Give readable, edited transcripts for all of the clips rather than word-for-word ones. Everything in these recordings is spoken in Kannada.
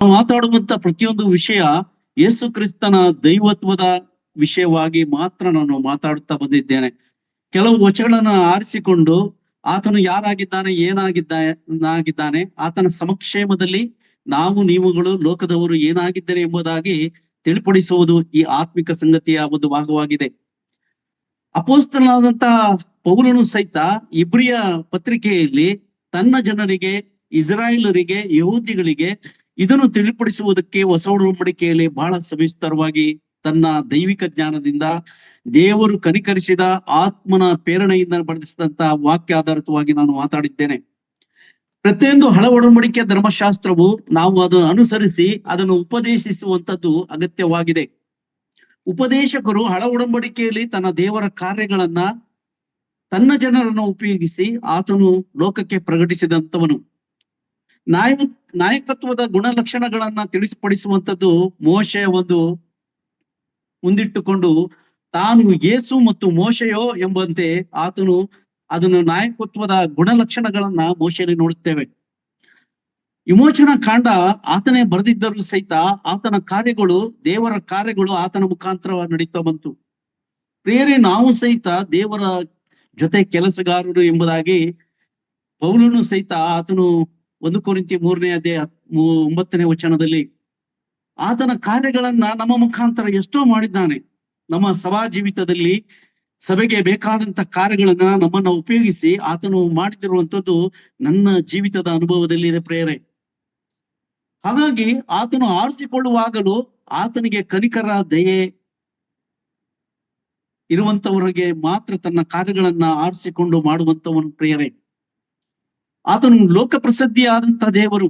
ಮಾತಾಡುವಂತ ಪ್ರತಿಯೊಂದು ವಿಷಯ ಯೇಸು ಕ್ರಿಸ್ತನ ದೈವತ್ವದ ವಿಷಯವಾಗಿ ಮಾತ್ರ ನಾನು ಮಾತಾಡುತ್ತಾ ಬಂದಿದ್ದೇನೆ. ಕೆಲವು ವಚನಗಳನ್ನ ಆರಿಸಿಕೊಂಡು ಆತನು ಯಾರಾಗಿದ್ದಾನೆ, ಏನಾಗಿದ್ದಾನೆ, ಆತನ ಸಮಕ್ಷೇಮದಲ್ಲಿ ನಾವು ನೀವುಗಳು ಲೋಕದವರು ಏನಾಗಿದ್ದಾರೆ ಎಂಬುದಾಗಿ ತಿಳಿಪಡಿಸುವುದು ಈ ಆತ್ಮಿಕ ಸಂಗತಿಯ ಒಂದು ಭಾಗವಾಗಿದೆ. ಅಪೊಸ್ತಲನಾದಂತಹ ಪೌಲನು ಸಹಿತ ಇಬ್ರಿಯ ಪತ್ರಿಕೆಯಲ್ಲಿ ತನ್ನ ಜನರಿಗೆ, ಇಸ್ರಾಯೇಲರಿಗೆ, ಯಹೂದಿಗಳಿಗೆ ಇದನ್ನು ತಿಳಿಪಡಿಸುವುದಕ್ಕೆ ಹೊಸ ಒಡಂಬಡಿಕೆಯಲ್ಲಿ ಬಹಳ ಸವಿಸ್ತರವಾಗಿ ತನ್ನ ದೈವಿಕ ಜ್ಞಾನದಿಂದ ದೇವರು ಕನಿಕರಿಸಿದ ಆತ್ಮನ ಪ್ರೇರಣೆಯಿಂದ ಬರೆಸಿದಂತಹ ವಾಕ್ಯ ಆಧಾರಿತವಾಗಿ ನಾನು ಮಾತಾಡಿದ್ದೇನೆ. ಪ್ರತಿಯೊಂದು ಹಳ ಒಡಂಬಡಿಕೆಯ ಧರ್ಮಶಾಸ್ತ್ರವು ನಾವು ಅದನ್ನು ಅನುಸರಿಸಿ ಅದನ್ನು ಉಪದೇಶಿಸುವಂತದ್ದು ಅಗತ್ಯವಾಗಿದೆ. ಉಪದೇಶಕರು ಹಳ ಒಡಂಬಡಿಕೆಯಲ್ಲಿ ತನ್ನ ದೇವರ ಕಾರ್ಯಗಳನ್ನ ತನ್ನ ಜನರನ್ನು ಉಪಯೋಗಿಸಿ ಆತನು ಲೋಕಕ್ಕೆ ಪ್ರಕಟಿಸಿದಂತವನು. ನಾಯಕತ್ವದ ಗುಣಲಕ್ಷಣಗಳನ್ನ ತಿಳಿಸಿಪಡಿಸುವಂತದ್ದು ಮೋಶೆಯ ಒಂದು ಮುಂದಿಟ್ಟುಕೊಂಡು ತಾನು ಯೇಸು ಮತ್ತು ಮೋಶೆಯೋ ಎಂಬಂತೆ ಆತನು ಅದನ್ನು ನಾಯಕತ್ವದ ಗುಣಲಕ್ಷಣಗಳನ್ನ ಮೋಶೆಯಲ್ಲಿ ನೋಡುತ್ತೇವೆ. ವಿಮೋಚನಾ ಕಾಂಡ ಆತನೇ ಬರೆದಿದ್ದರೂ ಸಹಿತ ಆತನ ಕಾರ್ಯಗಳು, ದೇವರ ಕಾರ್ಯಗಳು ಆತನ ಮುಖಾಂತರ ನಡೀತಾ ಬಂತು. ಪ್ರಿಯರೇ, ನಾವು ಸಹಿತ ದೇವರ ಜೊತೆ ಕೆಲಸಗಾರರು ಎಂಬುದಾಗಿ ಪೌಲನು ಸಹಿತ ಆತನು 1 ಕೊರಿಂಥಿ 3ನೇ ಅಧ್ಯಾಯ 9ನೇ ವಚನದಲ್ಲಿ ಆತನ ಕಾರ್ಯಗಳನ್ನ ನಮ್ಮ ಮುಖಾಂತರ ಎಷ್ಟೋ ಮಾಡಿದ್ದಾನೆ. ನಮ್ಮ ಸಭಾ ಜೀವಿತದಲ್ಲಿ ಸಭೆಗೆ ಬೇಕಾದಂತ ಕಾರ್ಯಗಳನ್ನ ನಮ್ಮನ್ನ ಉಪಯೋಗಿಸಿ ಆತನು ಮಾಡಿದಿರುವಂತದ್ದು ನನ್ನ ಜೀವಿತದ ಅನುಭವದಲ್ಲಿ ಇದೆ ಪ್ರೇರೆ. ಹಾಗಾಗಿ ಆತನು ಆರಿಸಿಕೊಳ್ಳುವಾಗಲೂ ಆತನಿಗೆ ಕನಿಕರ, ದಯೆ ಇರುವಂತವರಿಗೆ ಮಾತ್ರ ತನ್ನ ಕಾರ್ಯಗಳನ್ನ ಆರಿಸಿಕೊಂಡು ಮಾಡುವಂತವನು ಪ್ರೇರೆ. ಆತನು ಲೋಕ ಪ್ರಸಿದ್ಧಿಯಾದಂತ ದೇವರು,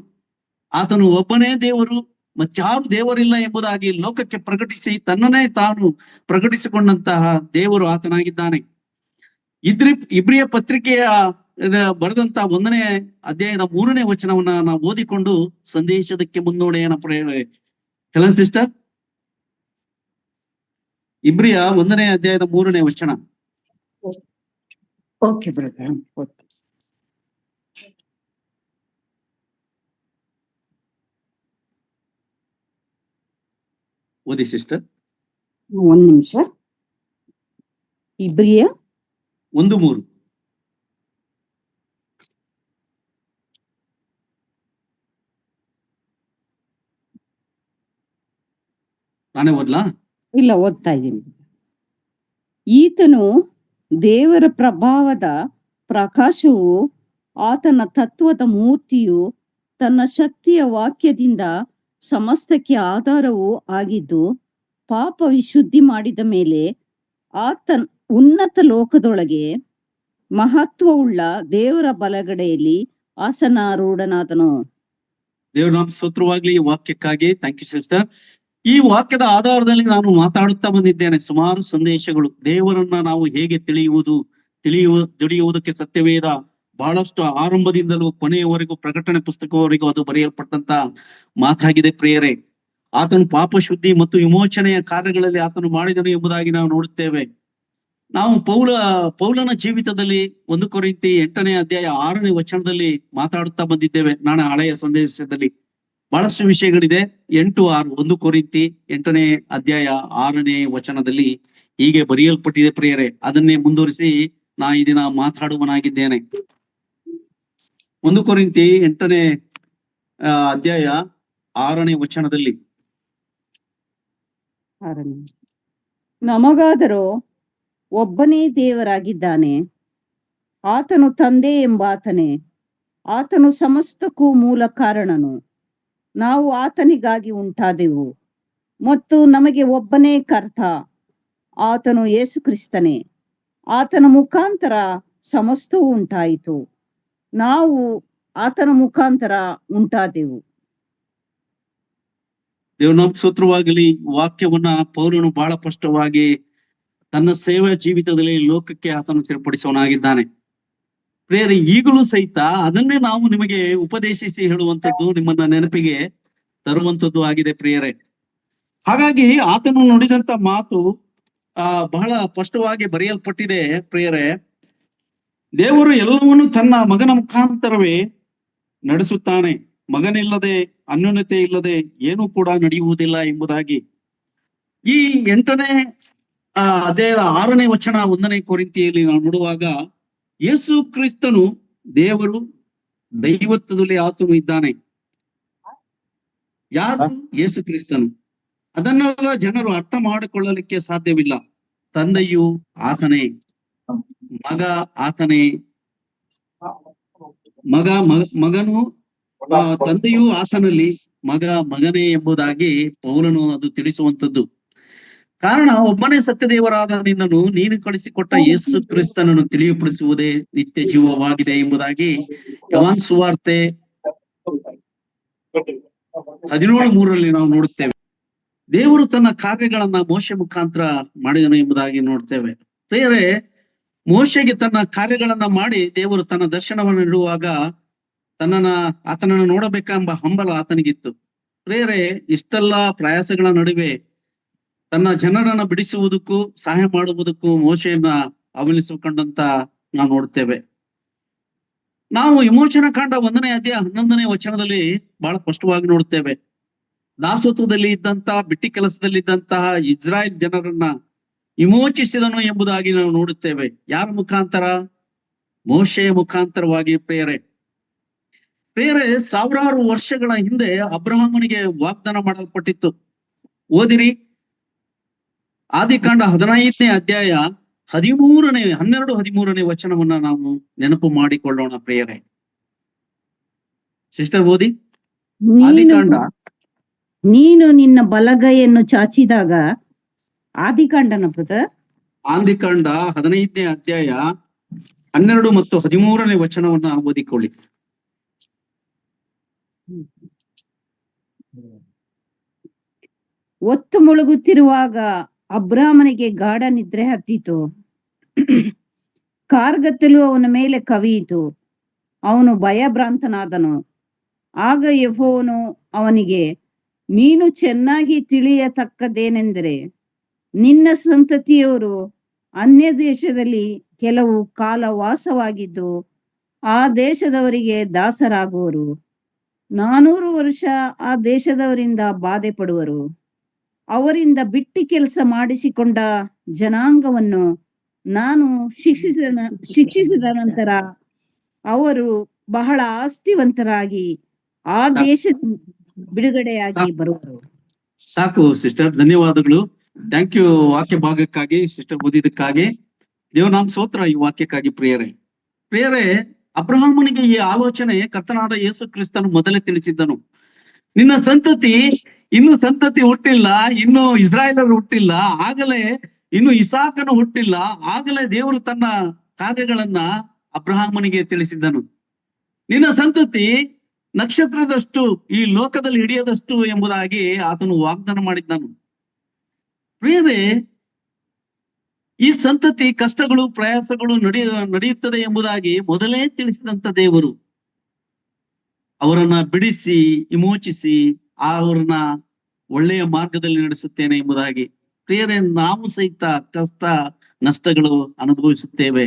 ಆತನು ಒಬ್ಬನೇ ದೇವರು, ಮತ್ತಾರು ದೇವರಿಲ್ಲ ಎಂಬುದಾಗಿ ಲೋಕಕ್ಕೆ ಪ್ರಕಟಿಸಿ ತನ್ನನ್ನೇ ತಾನು ಪ್ರಕಟಿಸಿಕೊಂಡಂತಹ ದೇವರು ಆತನಾಗಿದ್ದಾನೆ. ಇಬ್ರಿಯ ಪತ್ರಿಕೆಯ ಬರೆದಂತ 1ನೇ ಅಧ್ಯಾಯದ 3ನೇ ವಚನವನ್ನ ನಾವು ಓದಿಕೊಂಡು ಸಂದೇಶದಕ್ಕೆ ಮುನ್ನೋಡೆಯನ್ನ ಪ್ರೇರಣೆ. ಹೆಲನ್ ಸಿಸ್ಟರ್, ಇಬ್ರಿಯ 1ನೇ ಅಧ್ಯಾಯದ 3ನೇ ವಚನ. ಓಕೆ ಬ್ರದರ್, ಓದಿ ಸಿಸ್ಟರ್. 1 ನಿಮಿಷ. ಇಬ್ರಿಯ 1:3. ನಾನೇ ಓದ್ಲಾ? ಇಲ್ಲ, ಓದ್ತಾ ಇದ್ದೀನಿ. ಈತನು ದೇವರ ಪ್ರಭಾವದ ಪ್ರಕಾಶವು, ಆತನ ತತ್ವದ ಮೂರ್ತಿಯು, ತನ್ನ ಶಕ್ತಿಯ ವಾಕ್ಯದಿಂದ ಸಮಸ್ತಕ್ಕೆ ಆಧಾರವೂ ಆಗಿದ್ದು, ಪಾಪ ವಿಶುದ್ಧಿ ಮಾಡಿದ ಮೇಲೆ ಆತನ ಉನ್ನತ ಲೋಕದೊಳಗೆ ಮಹತ್ವವುಳ್ಳ ದೇವರ ಬಲಗಡೆಯಲ್ಲಿ ಆಸನಾರೂಢನಾದನು. ದೇವರ ನಾಮ ಸ್ತೋತ್ರವಾಗ್ಲಿ ಈ ವಾಕ್ಯಕ್ಕಾಗಿ. Thank you sister. ಈ ವಾಕ್ಯದ ಆಧಾರದಲ್ಲಿ ನಾನು ಮಾತಾಡುತ್ತಾ ಬಂದಿದ್ದೇನೆ. ಸುಮಾರು ಸಂದೇಶಗಳು, ದೇವರನ್ನ ನಾವು ಹೇಗೆ ತಿಳಿಯುವುದಕ್ಕೆ ಸತ್ಯವೇದ ಬಹಳಷ್ಟು ಆರಂಭದಿಂದಲೂ ಕೊನೆಯವರೆಗೂ, ಪ್ರಕಟಣೆ ಪುಸ್ತಕವರೆಗೂ ಅದು ಬರೆಯಲ್ಪಟ್ಟಂತ ಮಾತಾಗಿದೆ ಪ್ರಿಯರೇ. ಆತನು ಪಾಪ ಶುದ್ಧಿ ಮತ್ತು ವಿಮೋಚನೆಯ ಕಾರ್ಯಗಳಲ್ಲಿ ಆತನು ಮಾಡಿದನು ಎಂಬುದಾಗಿ ನಾವು ನೋಡುತ್ತೇವೆ. ನಾವು ಪೌಲನ ಜೀವಿತದಲ್ಲಿ 1 ಕೊರಿಂಥಿ 8ನೇ ಅಧ್ಯಾಯ 6ನೇ ವಚನದಲ್ಲಿ ಮಾತಾಡುತ್ತಾ ಬಂದಿದ್ದೇವೆ. ನಾನು ಹಳೆಯ ಸಂದೇಶದಲ್ಲಿ ಬಹಳಷ್ಟು ವಿಷಯಗಳಿದೆ. 8:6 1 ಕೊರಿಂಥಿ 8ನೇ ಅಧ್ಯಾಯ 6ನೇ ವಚನದಲ್ಲಿ ಹೀಗೆ ಬರೆಯಲ್ಪಟ್ಟಿದೆ ಪ್ರಿಯರೇ. ಅದನ್ನೇ ಮುಂದುವರಿಸಿ ನಾ ಈ ದಿನ ಮಾತಾಡುವನಾಗಿದ್ದೇನೆ. 1 ಕೊರಿಂಥಿ 8ನೇ ಅಧ್ಯಾಯ 6ನೇ ವಚನದಲ್ಲಿ, ನಮಗಾದರೂ ಒಬ್ಬನೇ ದೇವರಾಗಿದ್ದಾನೆ, ಆತನು ತಂದೆ ಎಂಬಾತನೇ, ಆತನು ಸಮಸ್ತಕ್ಕೂ ಮೂಲ ಕಾರಣನು. ನಾವು ಆತನಿಗಾಗಿ ಉಂಟಾದೆವು ಮತ್ತು ನಮಗೆ ಒಬ್ಬನೇ ಕರ್ತ, ಆತನು ಯೇಸು ಕ್ರಿಸ್ತನೇ. ಆತನ ಮುಖಾಂತರ ಸಮಸ್ತವೂ ಉಂಟಾಯಿತು, ನಾವು ಆತನ ಮುಖಾಂತರ ಉಂಟಾದೆವು. ದೇವನಾಮ ಸ್ತೋತ್ರವಾಗಲಿ. ವಾಕ್ಯವನ್ನ ಪೌಲನು ಬಹಳ ಸ್ಪಷ್ಟವಾಗಿ ತನ್ನ ಸೇವಾ ಜೀವಿತದಲ್ಲಿ ಲೋಕಕ್ಕೆ ಆತನು ತಿಳಿಪಡಿಸೋನಾಗಿದ್ದಾನೆ. ಪ್ರಿಯರೇ, ಈಗಲೂ ಸಹಿತ ಅದನ್ನೇ ನಾವು ನಿಮಗೆ ಉಪದೇಶಿಸಿ ಹೇಳುವಂಥದ್ದು, ನಿಮ್ಮನ್ನ ನೆನಪಿಗೆ ತರುವಂಥದ್ದು ಆಗಿದೆ ಪ್ರಿಯರೇ. ಹಾಗಾಗಿ ಆತನು ನುಡಿದಂತ ಮಾತು ಬಹಳ ಸ್ಪಷ್ಟವಾಗಿ ಬರೆಯಲ್ಪಟ್ಟಿದೆ ಪ್ರಿಯರೇ. ದೇವರು ಎಲ್ಲವನ್ನು ತನ್ನ ಮಗನ ಮುಖಾಂತರವೇ ನಡೆಸುತ್ತಾನೆ. ಮಗನಿಲ್ಲದೆ ಅನ್ಯೋನ್ಯತೆ ಇಲ್ಲದೆ ಏನೂ ಕೂಡ ನಡೆಯುವುದಿಲ್ಲ ಎಂಬುದಾಗಿ ಈ 8ನೇ ಅಧ್ಯಾಯದ 6ನೇ ವಚನ 1ನೇ ಕೊರಿಂಥಿಯಲ್ಲಿ ನಾವು ನೋಡುವಾಗ, ಯೇಸು ಕ್ರಿಸ್ತನು ದೇವರು, ದೈವತ್ವದಲ್ಲಿ ಆತನು ಇದ್ದಾನೆ. ಯಾರು? ಯೇಸು ಕ್ರಿಸ್ತನು. ಅದನ್ನೆಲ್ಲ ಜನರು ಅರ್ಥ ಮಾಡಿಕೊಳ್ಳಲಿಕ್ಕೆ ಸಾಧ್ಯವಿಲ್ಲ. ತಂದೆಯು ಆತನೇ, ಮಗ ಆತನೇ, ಮಗನು ತಂದೆಯು ಆತನಲ್ಲಿ, ಮಗ ಮಗನೇ ಎಂಬುದಾಗಿ ಪೌಲನು ಅದು ತಿಳಿಸುವಂತದ್ದು. ಕಾರಣ, ಒಬ್ಬನೇ ಸತ್ಯದೇವರಾದ ನಿನ್ನನ್ನು ನೀನು ಕಳಿಸಿಕೊಟ್ಟ ಯೇಸು ಕ್ರಿಸ್ತನನ್ನು ತಿಳಿಯಪಡಿಸುವುದೇ ನಿತ್ಯ ಜೀವವಾಗಿದೆ ಎಂಬುದಾಗಿ ಯೋಹಾನ ಸುವಾರ್ತೆ 17:3 ನಾವು ನೋಡುತ್ತೇವೆ. ದೇವರು ತನ್ನ ಕಾರ್ಯಗಳನ್ನ ಮೋಶೆ ಮುಖಾಂತರ ಮಾಡಿದನು ಎಂಬುದಾಗಿ ನೋಡ್ತೇವೆ. ಪ್ರಿಯರೇ, ಮೋಶೆಗೆ ತನ್ನ ಕಾರ್ಯಗಳನ್ನ ಮಾಡಿ ದೇವರು ತನ್ನ ದರ್ಶನವನ್ನು ನೀಡುವಾಗ ಆತನನ್ನು ನೋಡಬೇಕೆಂಬ ಹಂಬಲ ಆತನಿಗಿತ್ತು. ಪ್ರಿಯರೇ, ಇಷ್ಟೆಲ್ಲ ಪ್ರಯಾಸಗಳ ನಡುವೆ ತನ್ನ ಜನರನ್ನ ಬಿಡಿಸುವುದಕ್ಕೂ ಸಹಾಯ ಮಾಡುವುದಕ್ಕೂ ಮೋಶೆಯನ್ನ ಅವಲಂಬಿಸಿಕೊಂಡಂತ ನಾವು ನೋಡ್ತೇವೆ. ನಾವು ವಿಮೋಚನಾ ಕಾಂಡ 1ನೇ ಅಧ್ಯಾಯ 11ನೇ ವಚನದಲ್ಲಿ ಬಹಳ ಸ್ಪಷ್ಟವಾಗಿ ನೋಡ್ತೇವೆ. ದಾಸತ್ವದಲ್ಲಿ ಇದ್ದಂತ, ಬಿಟ್ಟಿ ಕೆಲಸದಲ್ಲಿ ಇದ್ದಂತಹ ಇಸ್ರಾಯೇಲ್ ಜನರನ್ನ ವಿಮೋಚಿಸಿದನು ಎಂಬುದಾಗಿ ನಾವು ನೋಡುತ್ತೇವೆ. ಯಾರ ಮುಖಾಂತರ? ಮೋಶೆಯ ಮುಖಾಂತರವಾಗಿ. ಪ್ರಿಯರೇ, ಸಾವಿರಾರು ವರ್ಷಗಳ ಹಿಂದೆ ಅಬ್ರಹಾಮನಿಗೆ ವಾಗ್ದಾನ ಮಾಡಲ್ಪಟ್ಟಿತ್ತು. ಓದಿರಿ, ಆದಿಕಾಂಡ 15ನೇ ಅಧ್ಯಾಯ 12-13ನೇ ವಚನವನ್ನ ನಾವು ನೆನಪು ಮಾಡಿಕೊಳ್ಳೋಣ. ಪ್ರಿಯರೇ, ಸಿಸ್ಟರ್ ಓದಿ. ಆದಿಕಾಂಡ, ನೀನು ನಿನ್ನ ಬಲಗೈಯನ್ನು ಚಾಚಿದಾಗ, ಆದಿಕಾಂಡನ ಆದಿಕಾಂಡ 15ನೇ ಅಧ್ಯಾಯ 12 ಮತ್ತು 13ನೇ ವಚನವನ್ನ ಓದಿಕೊಳ್ಳಿ. ಒತ್ತು ಮುಳುಗುತ್ತಿರುವಾಗ ಅಬ್ರಾಮನಿಗೆ ಗಾಢ ನಿದ್ರೆ ಹತ್ತಿತು. ಕಾರ್ಗತ್ತಲು ಅವನ ಮೇಲೆ ಕವಿಯಿತು. ಅವನು ಭಯಭ್ರಾಂತನಾದನು. ಆಗ ಯೆಹೋವನು ಅವನಿಗೆ, ನೀನು ಚೆನ್ನಾಗಿ ತಿಳಿಯತಕ್ಕದ್ದೇನೆಂದರೆ, ನಿನ್ನ ಸಂತತಿಯವರು ಅನ್ಯ ದೇಶದಲ್ಲಿ ಕೆಲವು ಕಾಲ ವಾಸವಾಗಿದ್ದು ಆ ದೇಶದವರಿಗೆ ದಾಸರಾಗುವರು. 400 ವರ್ಷ ಆ ದೇಶದವರಿಂದ ಬಾಧೆ ಪಡುವರು. ಅವರಿಂದ ಬಿಟ್ಟಿ ಕೆಲಸ ಮಾಡಿಸಿಕೊಂಡ ಜನಾಂಗವನ್ನು ನಾನು ಶಿಕ್ಷಿಸಿದ ನಂತರ ಅವರು ಬಹಳ ಆಸ್ತಿವಂತರಾಗಿ ಆ ದೇಶದ ಬಿಡುಗಡೆಯಾಗಿ ಬರುವರು. ಸಾಕು ಸಿಸ್ಟರ್, ಧನ್ಯವಾದಗಳು. ಥ್ಯಾಂಕ್ ಯು ವಾಕ್ಯ ಭಾಗಕ್ಕಾಗಿ, ಸಿಸ್ಟರ್ ಓದಿದಕ್ಕಾಗಿ. ದೇವನಾಮ ಸ್ತೋತ್ರ ಈ ವಾಕ್ಯಕ್ಕಾಗಿ. ಪ್ರಿಯರೇ, ಅಬ್ರಹಾಮನಿಗೆ ಈ ಆಲೋಚನೆ ಕರ್ತನಾದ ಯೇಸು ಕ್ರಿಸ್ತನು ಮೊದಲೇ ತಿಳಿಸಿದ್ದನು. ನಿನ್ನ ಸಂತತಿ ಹುಟ್ಟಿಲ್ಲ, ಇನ್ನು ಇಸ್ರಾಯೇಲರು ಹುಟ್ಟಿಲ್ಲ, ಆಗಲೇ ಇನ್ನು ಇಸಾಕನು ಹುಟ್ಟಿಲ್ಲ, ಆಗಲೇ ದೇವರು ತನ್ನ ಕಾರ್ಯಗಳನ್ನ ಅಬ್ರಹಾಮನಿಗೆ ತಿಳಿಸಿದ್ದನು. ನಿನ್ನ ಸಂತತಿ ನಕ್ಷತ್ರದಷ್ಟು ಈ ಲೋಕದಲ್ಲಿ ಹಿಡಿಯದಷ್ಟು ಎಂಬುದಾಗಿ ಆತನು ವಾಗ್ದಾನ ಮಾಡಿದ್ದನು. ಪ್ರಿಯರೇ, ಈ ಸಂತತಿ ಕಷ್ಟಗಳು, ಪ್ರಯಾಸಗಳು ನಡೆಯುತ್ತದೆ ಎಂಬುದಾಗಿ ಮೊದಲೇ ತಿಳಿಸಿದಂತ ದೇವರು ಅವರನ್ನ ಬಿಡಿಸಿ, ವಿಮೋಚಿಸಿ, ಅವರನ್ನ ಒಳ್ಳೆಯ ಮಾರ್ಗದಲ್ಲಿ ನಡೆಸುತ್ತೇನೆ ಎಂಬುದಾಗಿ. ಪ್ರಿಯರೇ, ನಾವು ಸಹಿತ ಕಷ್ಟ ನಷ್ಟಗಳು ಅನುಭವಿಸುತ್ತೇವೆ.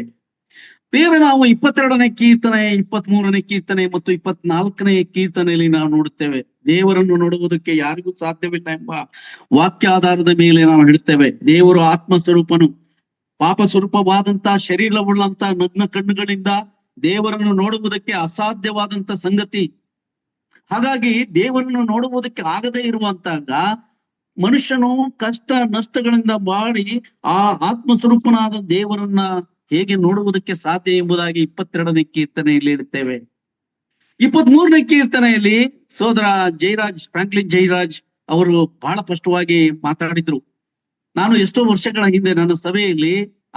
ಪ್ರಿಯರೇ, ನಾವು 22ನೇ ಕೀರ್ತನೆ, 23ನೇ ಕೀರ್ತನೆ ಮತ್ತು 24ನೇ ಕೀರ್ತನೆಯಲ್ಲಿ ನಾವು ನೋಡುತ್ತೇವೆ, ದೇವರನ್ನು ನೋಡುವುದಕ್ಕೆ ಯಾರಿಗೂ ಸಾಧ್ಯವಿಲ್ಲ ಎಂಬ ವಾಕ್ಯಾಧಾರದ ಮೇಲೆ ನಾವು ಹೇಳ್ತೇವೆ. ದೇವರು ಆತ್ಮ ಸ್ವರೂಪನು. ಪಾಪ ಸ್ವರೂಪವಾದಂತ ಶರೀರವುಳ್ಳಂತ ನಗ್ನ ಕಣ್ಣುಗಳಿಂದ ದೇವರನ್ನು ನೋಡುವುದಕ್ಕೆ ಅಸಾಧ್ಯವಾದಂತ ಸಂಗತಿ. ಹಾಗಾಗಿ ದೇವರನ್ನು ನೋಡುವುದಕ್ಕೆ ಆಗದೇ ಇರುವಂತಾಗ ಮನುಷ್ಯನು ಕಷ್ಟ ನಷ್ಟಗಳಿಂದ ಮಾಡಿ ಆ ಆತ್ಮ ಸ್ವರೂಪನಾದ ದೇವರನ್ನ ಹೇಗೆ ನೋಡುವುದಕ್ಕೆ ಸಾಧ್ಯ ಎಂಬುದಾಗಿ 22ನೇ ಕೀರ್ತನೆಯಲ್ಲಿ ಇರುತ್ತೇವೆ. 23ನೇ ಕೀರ್ತನೆಯಲ್ಲಿ ಸೋದರ ಫ್ರಾಂಕ್ಲಿನ್ ಜೈರಾಜ್ ಅವರು ಬಹಳ ಸ್ಪಷ್ಟವಾಗಿ ಮಾತಾಡಿದ್ರು. ನಾನು ಎಷ್ಟೋ ವರ್ಷಗಳ ಹಿಂದೆ ನನ್ನ ಸಭೆಯಲ್ಲಿ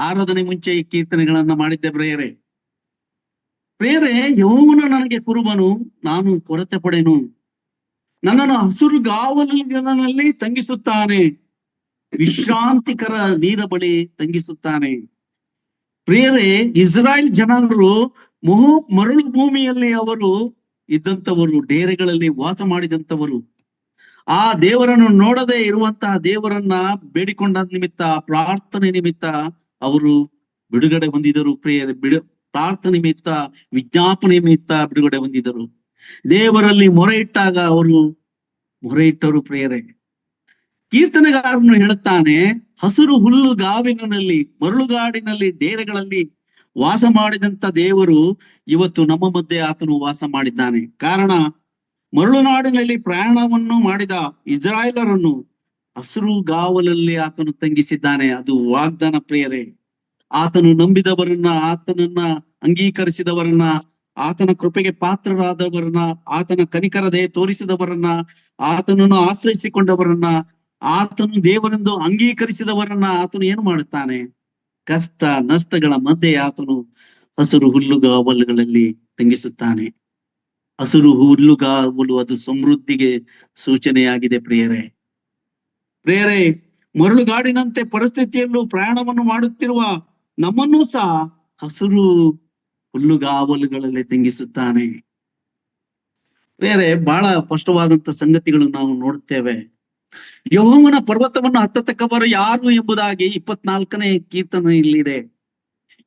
ಆರಾಧನೆ ಮುಂಚೆ ಈ ಕೀರ್ತನೆಗಳನ್ನ ಮಾಡಿದ್ದೆ. ಪ್ರಿಯರೇ, ಯೆಹೋವನು ನನಗೆ ಕುರುಬನು, ನಾನು ಕೊರತೆ ಪಡೆನು. ನನ್ನನ್ನು ಹಸುರುಗಾವಲಿನಲ್ಲಿ ತಂಗಿಸುತ್ತಾನೆ, ವಿಶ್ರಾಂತಿಕರ ನೀರ ಬಳಿ ತಂಗಿಸುತ್ತಾನೆ. ಪ್ರಿಯರೇ, ಇಸ್ರಾಯೇಲ್ ಜನಾಂಗರು ಮರಳು ಭೂಮಿಯಲ್ಲಿ ಅವರು ಇದ್ದಂಥವರು, ಡೇರೆಗಳಲ್ಲಿ ವಾಸ ಮಾಡಿದಂಥವರು. ಆ ದೇವರನ್ನು ನೋಡದೆ ಇರುವಂತಹ ದೇವರನ್ನ ಬೇಡಿಕೊಂಡ ನಿಮಿತ್ತ, ಪ್ರಾರ್ಥನೆ ನಿಮಿತ್ತ ಅವರು ಬಿಡುಗಡೆ ಹೊಂದಿದರು. ಪ್ರಿಯರೇ, ಪ್ರಾರ್ಥನೆ ನಿಮಿತ್ತ, ವಿಜ್ಞಾಪನೆ ನಿಮಿತ್ತ ಬಿಡುಗಡೆ ಹೊಂದಿದರು. ದೇವರಲ್ಲಿ ಮೊರೆ ಇಟ್ಟಾಗ ಅವರು ಮೊರೆ ಇಟ್ಟರು ಪ್ರಿಯರೇ. ಕೀರ್ತನೆಗಾರನು ಹೇಳುತ್ತಾನೆ, ಹಸಿರು ಹುಲ್ಲು ಗಾವಿನಲ್ಲಿ ಮರಳುಗಾಡಿನಲ್ಲಿ ಡೇರೆಗಳಲ್ಲಿ ವಾಸ ಮಾಡಿದಂತ ದೇವರು ಇವತ್ತು ನಮ್ಮ ಮಧ್ಯೆ ಆತನು ವಾಸ ಮಾಡಿದ್ದಾನೆ. ಕಾರಣ ಮರಳುನಾಡಿನಲ್ಲಿ ಪ್ರಯಾಣವನ್ನು ಮಾಡಿದ ಇಸ್ರಾಯೇಲರನ್ನು ಹಸಿರು ಗಾವಲಲ್ಲಿ ಆತನು ತಂಗಿಸಿದ್ದಾನೆ. ಅದು ವಾಗ್ದಾನ ಪ್ರಿಯರೇ. ಆತನು ನಂಬಿದವರನ್ನ, ಆತನನ್ನ ಅಂಗೀಕರಿಸಿದವರನ್ನ, ಆತನ ಕೃಪೆಗೆ ಪಾತ್ರರಾದವರನ್ನ, ಆತನ ಕನಿಕರ ದಯೆ ತೋರಿಸಿದವರನ್ನ, ಆತನನ್ನು ಆಶ್ರಯಿಸಿಕೊಂಡವರನ್ನ, ಆತನು ದೇವರೆಂದು ಅಂಗೀಕರಿಸಿದವರನ್ನ ಆತನು ಏನು ಮಾಡುತ್ತಾನೆ? ಕಷ್ಟ ನಷ್ಟಗಳ ಮಧ್ಯೆ ಆತನು ಹಸಿರು ಹುಲ್ಲುಗಾವಲುಗಳಲ್ಲಿ ತಂಗಿಸುತ್ತಾನೆ. ಹಸಿರು ಹುಲ್ಲುಗಾವಲು ಅದು ಸಮೃದ್ಧಿಗೆ ಸೂಚನೆಯಾಗಿದೆ ಪ್ರಿಯರೇ. ಪ್ರಿಯರೇ, ಮರಳುಗಾಡಿನಂತೆ ಪರಿಸ್ಥಿತಿಯಲ್ಲೂ ಪ್ರಯಾಣವನ್ನು ಮಾಡುತ್ತಿರುವ ನಮ್ಮನ್ನೂ ಸಹ ಹಸಿರು ಹುಲ್ಲುಗಾವಲುಗಳಲ್ಲಿ ತಂಗಿಸುತ್ತಾನೆ. ಪ್ರಿಯರೇ, ಬಹಳ ಸ್ಪಷ್ಟವಾದಂತ ಸಂಗತಿಗಳು ನಾವು ನೋಡುತ್ತೇವೆ. ಯೆಹೋವನ ಪರ್ವತವನ್ನು ಹತ್ತತಕ್ಕವರು ಯಾರು ಎಂಬುದಾಗಿ 24ನೇ ಕೀರ್ತನೆ ಇಲ್ಲಿದೆ.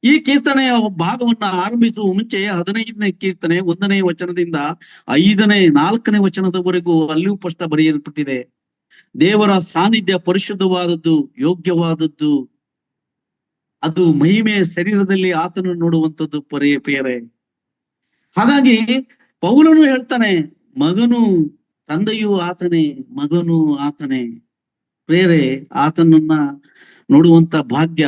ಈ ಕೀರ್ತನೆಯ ಭಾಗವನ್ನ ಆರಂಭಿಸುವ ಮುಂಚೆ 15ನೇ ಕೀರ್ತನೆ 1ನೇ ವಚನದಿಂದ 4ನೇ ವಚನದವರೆಗೂ ಅಲ್ಲಿಯೂ ಸ್ಪಷ್ಟ ಬರೆಯಲ್ಪಟ್ಟಿದೆ. ದೇವರ ಸಾನ್ನಿಧ್ಯ ಪರಿಶುದ್ಧವಾದದ್ದು, ಯೋಗ್ಯವಾದದ್ದು, ಅದು ಮಹಿಮೆಯ ಶರೀರದಲ್ಲಿ ಆತನು ನೋಡುವಂಥದ್ದು ಪ್ರಿಯರೇ. ಹಾಗಾಗಿ ಪೌಲನು ಹೇಳ್ತಾನೆ, ಮಗನು ತಂದೆಯು ಆತನೇ, ಮಗನು ಆತನೇ. ಪ್ರಿಯರೇ, ಆತನನ್ನ ನೋಡುವಂತ ಭಾಗ್ಯ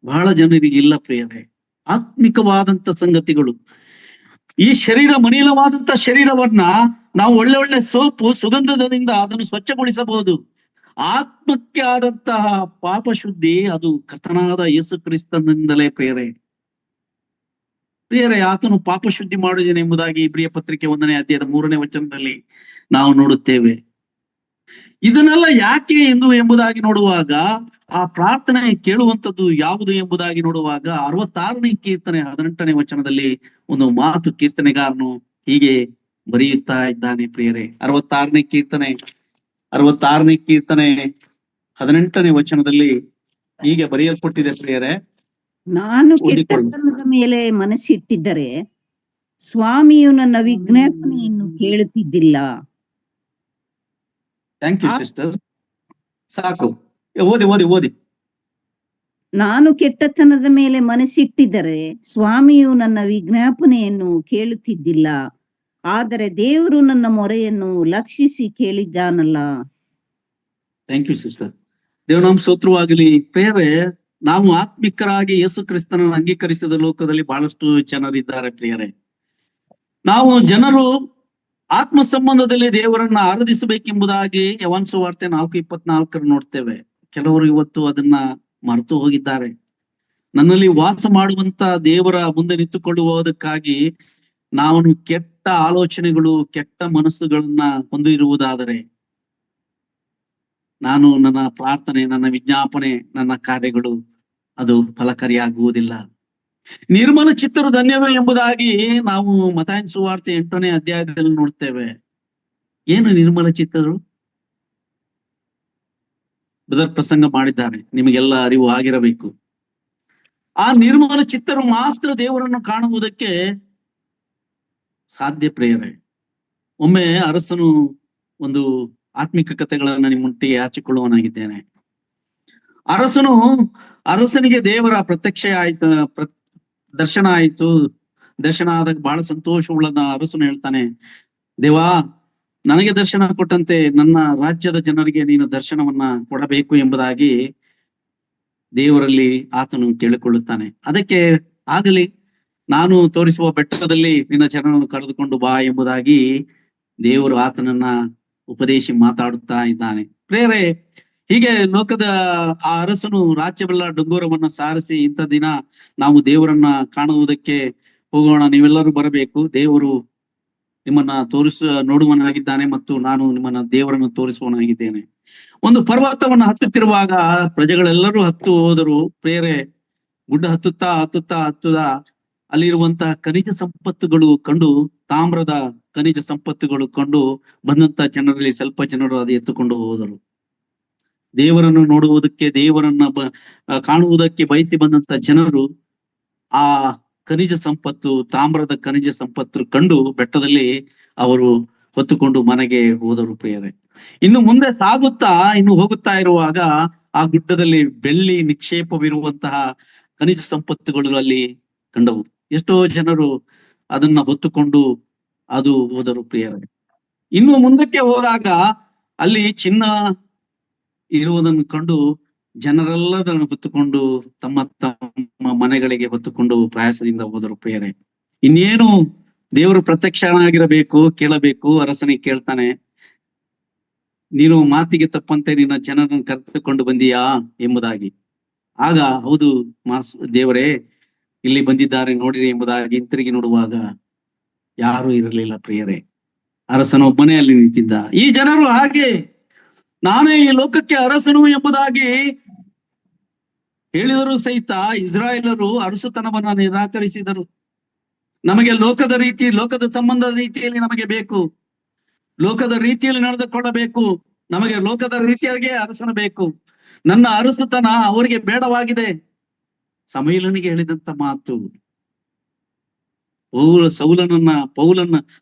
ಬಹಳ ಜನರಿಗೆ ಇಲ್ಲ ಪ್ರಿಯರೇ. ಆತ್ಮಿಕವಾದಂತ ಸಂಗತಿಗಳು. ಈ ಶರೀರ ಮಲಿನವಾದಂತ ಶರೀರವನ್ನ ನಾವು ಒಳ್ಳೆ ಒಳ್ಳೆ ಸೋಪು ಸುಗಂಧದಿಂದ ಅದನ್ನು ಸ್ವಚ್ಛಗೊಳಿಸಬಹುದು. ಆತ್ಮಕ್ಕೆ ಆದಂತಹ ಪಾಪ ಶುದ್ಧಿ ಅದು ಕರ್ತನಾದ ಯೇಸು ಕ್ರಿಸ್ತನಿಂದಲೇ ಪ್ರಿಯರೇ. ಪ್ರಿಯರೇ, ಆತನು ಪಾಪ ಶುದ್ಧಿ ಮಾಡುವುದೇನೆ ಎಂಬುದಾಗಿ ಇಬ್ರಿಯ ಪತ್ರಿಕೆ 1ನೇ ಅಧ್ಯಾಯದ 3ನೇ ವಚನದಲ್ಲಿ ನಾವು ನೋಡುತ್ತೇವೆ. ಇದನ್ನೆಲ್ಲ ಯಾಕೆ ಎಂಬುದಾಗಿ ನೋಡುವಾಗ, ಆ ಪ್ರಾರ್ಥನೆ ಕೇಳುವಂಥದ್ದು ಯಾವುದು ಎಂಬುದಾಗಿ ನೋಡುವಾಗ 66ನೇ ಕೀರ್ತನೆ 18ನೇ ವಚನದಲ್ಲಿ ಒಂದು ಮಾತು ಕೀರ್ತನೆಗಾರನು ಹೀಗೆ ಬರೆಯುತ್ತಾ ಇದ್ದಾನೆ ಪ್ರಿಯರೇ. 66ನೇ ಕೀರ್ತನೆ 18ನೇ ವಚನದಲ್ಲಿ ಹೀಗೆ ಬರೆಯಲ್ಪಟ್ಟಿದೆ ಪ್ರಿಯರೇ. ನಾನು ಕೆಟ್ಟತನದ ಮೇಲೆ ಮನಸ್ಸಿಟ್ಟಿದ್ದರೆ ಸ್ವಾಮಿಯು ನನ್ನ ವಿಜ್ಞಾಪನೆಯನ್ನು ಕೇಳುತ್ತಿದ್ದಿಲ್ಲ. Thank you sister. ಸಾಕು, ಓದಿ. ನಾನು ಕೆಟ್ಟತನದ ಮೇಲೆ ಮನಸ್ಸಿಟ್ಟಿದ್ದರೆ ಸ್ವಾಮಿಯು ನನ್ನ ವಿಜ್ಞಾಪನೆಯನ್ನು ಕೇಳುತ್ತಿದ್ದಿಲ್ಲ, ಆದರೆ ದೇವರು ನನ್ನ ಮೊರೆಯನ್ನು ಲಕ್ಷಿಸಿ ಕೇಳಿದ್ದಾನಲ್ಲ. Thank you sister. ದೇವನಾಮ ಸ್ತೋತ್ರವಾಗಲಿ. ಪ್ರಿಯರೇ, ನಾವು ಆತ್ಮಿಕರಾಗಿ ಯೇಸು ಕ್ರಿಸ್ತನನ್ನು ಅಂಗೀಕರಿಸಿದ ಲೋಕದಲ್ಲಿ ಬಹಳಷ್ಟು ಜನರಿದ್ದಾರೆ ಪ್ರಿಯರೇ. ನಾವು ಜನರು ಆತ್ಮ ಸಂಬಂಧದಲ್ಲಿ ದೇವರನ್ನ ಆರಾಧಿಸಬೇಕೆಂಬುದಾಗಿ ಯೋಹಾನ ಸುವಾರ್ತೆ 4:24 ನೋಡ್ತೇವೆ. ಕೆಲವರು ಇವತ್ತು ಅದನ್ನ ಮರೆತು ಹೋಗಿದ್ದಾರೆ. ನನ್ನಲ್ಲಿ ವಾಸ ಮಾಡುವಂತ ದೇವರ ಮುಂದೆ ನಿಂತುಕೊಳ್ಳುವುದಕ್ಕಾಗಿ ನಾವು ಕೆಟ್ಟ ಆಲೋಚನೆಗಳು, ಕೆಟ್ಟ ಮನಸ್ಸುಗಳನ್ನ ಹೊಂದಿರುವುದಾದರೆ ನನ್ನ ಪ್ರಾರ್ಥನೆ, ನನ್ನ ವಿಜ್ಞಾಪನೆ, ನನ್ನ ಕಾರ್ಯಗಳು ಅದು ಫಲಕಾರಿಯಾಗುವುದಿಲ್ಲ. ನಿರ್ಮಲ ಚಿತ್ತರು ಧನ್ಯರು ಎಂಬುದಾಗಿ ನಾವು ಮತ್ತಾಯನ ಸುವಾರ್ತೆ 8ನೇ ಅಧ್ಯಾಯದಲ್ಲಿ ನೋಡ್ತೇವೆ. ಏನು ನಿರ್ಮಲ ಚಿತ್ತರು? ಬ್ರದರ್ ಪ್ರಸಂಗ ಮಾಡಿದ್ದಾರೆ, ನಿಮಗೆಲ್ಲ ಅರಿವು ಆಗಿರಬೇಕು. ಆ ನಿರ್ಮಲ ಚಿತ್ತರು ಮಾತ್ರ ದೇವರನ್ನು ಕಾಣುವುದಕ್ಕೆ ಸಾಧ್ಯ ಪ್ರಿಯರೇ. ಒಮ್ಮೆ ಅರಸನು ಒಂದು ಆತ್ಮಿಕ ಕಥೆಗಳನ್ನ ನಿಮ್ಮೊಟ್ಟಿಗೆ ಹಂಚಿಕೊಳ್ಳುವನಾಗಿದ್ದೇನೆ. ಅರಸನಿಗೆ ದೇವರ ಪ್ರತ್ಯಕ್ಷ ಆಯ್ತು, ದರ್ಶನ ಆಯ್ತು. ದರ್ಶನ ಆದಾಗ ಬಹಳ ಸಂತೋಷವುಳ್ಳ ಅರಸನು ಹೇಳ್ತಾನೆ, ದೇವಾ, ನನಗೆ ದರ್ಶನ ಕೊಟ್ಟಂತೆ ನನ್ನ ರಾಜ್ಯದ ಜನರಿಗೆ ನೀನು ದರ್ಶನವನ್ನ ಕೊಡಬೇಕು ಎಂಬುದಾಗಿ ದೇವರಲ್ಲಿ ಆತನು ಕೇಳಿಕೊಳ್ಳುತ್ತಾನೆ. ಅದಕ್ಕೆ ಆಗಲಿ, ನಾನು ತೋರಿಸುವ ಬೆಟ್ಟದಲ್ಲಿ ನಿನ್ನ ಜನರನ್ನು ಕರೆದುಕೊಂಡು ಬಾ ಎಂಬುದಾಗಿ ದೇವರು ಆತನನ್ನ ಉಪದೇಶಿ ಮಾತಾಡುತ್ತಾ ಇದ್ದಾನೆ. ಪ್ರೇರೆ, ಹೀಗೆ ಲೋಕದ ಆ ಅರಸನು ರಾಜ್ಯವೆಲ್ಲ ಡಂಗೂರವನ್ನ ಸಾರಿಸಿ, ಇಂಥ ದಿನ ನಾವು ದೇವರನ್ನ ಕಾಣುವುದಕ್ಕೆ ಹೋಗೋಣ, ನೀವೆಲ್ಲರೂ ಬರಬೇಕು, ದೇವರು ನಿಮ್ಮನ್ನ ನೋಡುವನಾಗಿದ್ದಾನೆ ಮತ್ತು ನಾನು ನಿಮ್ಮನ್ನ ದೇವರನ್ನು ತೋರಿಸುವನಾಗಿದ್ದೇನೆ. ಒಂದು ಪರ್ವತವನ್ನು ಹತ್ತುತ್ತಿರುವಾಗ ಪ್ರಜೆಗಳೆಲ್ಲರೂ ಹತ್ತು ಹೋದರು. ಪ್ರೇರೆ, ಗುಡ್ಡ ಹತ್ತುತ್ತಾ ಅಲ್ಲಿರುವಂತಹ ಖನಿಜ ಸಂಪತ್ತುಗಳು ಕಂಡು, ತಾಮ್ರದ ಖನಿಜ ಸಂಪತ್ತುಗಳು ಕಂಡು ಬಂದಂತ ಜನರಲ್ಲಿ ಸ್ವಲ್ಪ ಜನರು ಅದು ಎತ್ತುಕೊಂಡು ಹೋದರು. ದೇವರನ್ನು ನೋಡುವುದಕ್ಕೆ, ದೇವರನ್ನ ಕಾಣುವುದಕ್ಕೆ ಬಯಸಿ ಬಂದಂತ ಜನರು ಆ ಖನಿಜ ಸಂಪತ್ತು, ತಾಮ್ರದ ಖನಿಜ ಸಂಪತ್ತು ಕಂಡು ಬೆಟ್ಟದಲ್ಲಿ ಅವರು ಹೊತ್ತುಕೊಂಡು ಮನೆಗೆ ಹೋದರು ಪ್ರಿಯರೇ. ಇನ್ನು ಮುಂದೆ ಸಾಗುತ್ತಾ ಇನ್ನು ಹೋಗುತ್ತಾ ಇರುವಾಗ ಆ ಗುಡ್ಡದಲ್ಲಿ ಬೆಳ್ಳಿ ನಿಕ್ಷೇಪವಿರುವಂತಹ ಖನಿಜ ಸಂಪತ್ತುಗಳು ಅಲ್ಲಿ ಕಂಡವು. ಎಷ್ಟೋ ಜನರು ಅದನ್ನ ಹೊತ್ತುಕೊಂಡು ಅದು ಹೋದರು ಪ್ರಿಯರೇ. ಇನ್ನು ಮುಂದಕ್ಕೆ ಹೋದಾಗ ಅಲ್ಲಿ ಚಿನ್ನ ಇರುವುದನ್ನು ಕಂಡು ಜನರೆಲ್ಲದನ್ನು ಹೊತ್ತುಕೊಂಡು ತಮ್ಮ ತಮ್ಮ ಮನೆಗಳಿಗೆ ಹೊತ್ತುಕೊಂಡು ಪ್ರಯಾಸದಿಂದ ಹೋದರು ಪ್ರಿಯರೇ. ಇನ್ನೇನು ದೇವರು ಪ್ರತ್ಯಕ್ಷನಾಗಿರಬೇಕು, ಕೇಳಬೇಕು. ಅರಸನಿಗೆ ಕೇಳ್ತಾನೆ, ನೀನು ಮಾತಿಗೆ ತಪ್ಪಂತೆ ನಿನ್ನ ಜನರನ್ನು ಕರೆದುಕೊಂಡು ಬಂದೀಯಾ ಎಂಬುದಾಗಿ. ಆಗ ಹೌದು ದೇವರೇ, ಇಲ್ಲಿ ಬಂದಿದ್ದಾರೆ ನೋಡಿರಿ ಎಂಬುದಾಗಿ ಹಿಂತಿರುಗಿ ನೋಡುವಾಗ ಯಾರು ಇರಲಿಲ್ಲ ಪ್ರಿಯರೇ. ಅರಸನೊಬ್ಬನೇ ಅಲ್ಲಿ ನಿಂತಿದ್ದ. ಈ ಜನರು ಹಾಗೆ ನಾನೇ ಈ ಲೋಕಕ್ಕೆ ಅರಸನು ಎಂಬುದಾಗಿ ಹೇಳಿದರೂ ಸಹಿತ ಇಸ್ರಾಯೇಲರು ಅರಸುತನವನ್ನ ನಿರಾಕರಿಸಿದರು. ನಮಗೆ ಲೋಕದ ರೀತಿ, ಲೋಕದ ಸಂಬಂಧದ ರೀತಿಯಲ್ಲಿ ನಮಗೆ ಬೇಕು, ಲೋಕದ ರೀತಿಯಲ್ಲಿ ನಡೆದುಕೊಳ್ಳಬೇಕು, ನಮಗೆ ಲೋಕದ ರೀತಿಯಾಗೆ ಅರಸನ ಬೇಕು, ನನ್ನ ಅರಸುತನ ಅವರಿಗೆ ಬೇಡವಾಗಿದೆ. ಸಮಯಲನಿಗೆ ಹೇಳಿದಂತ ಮಾತು,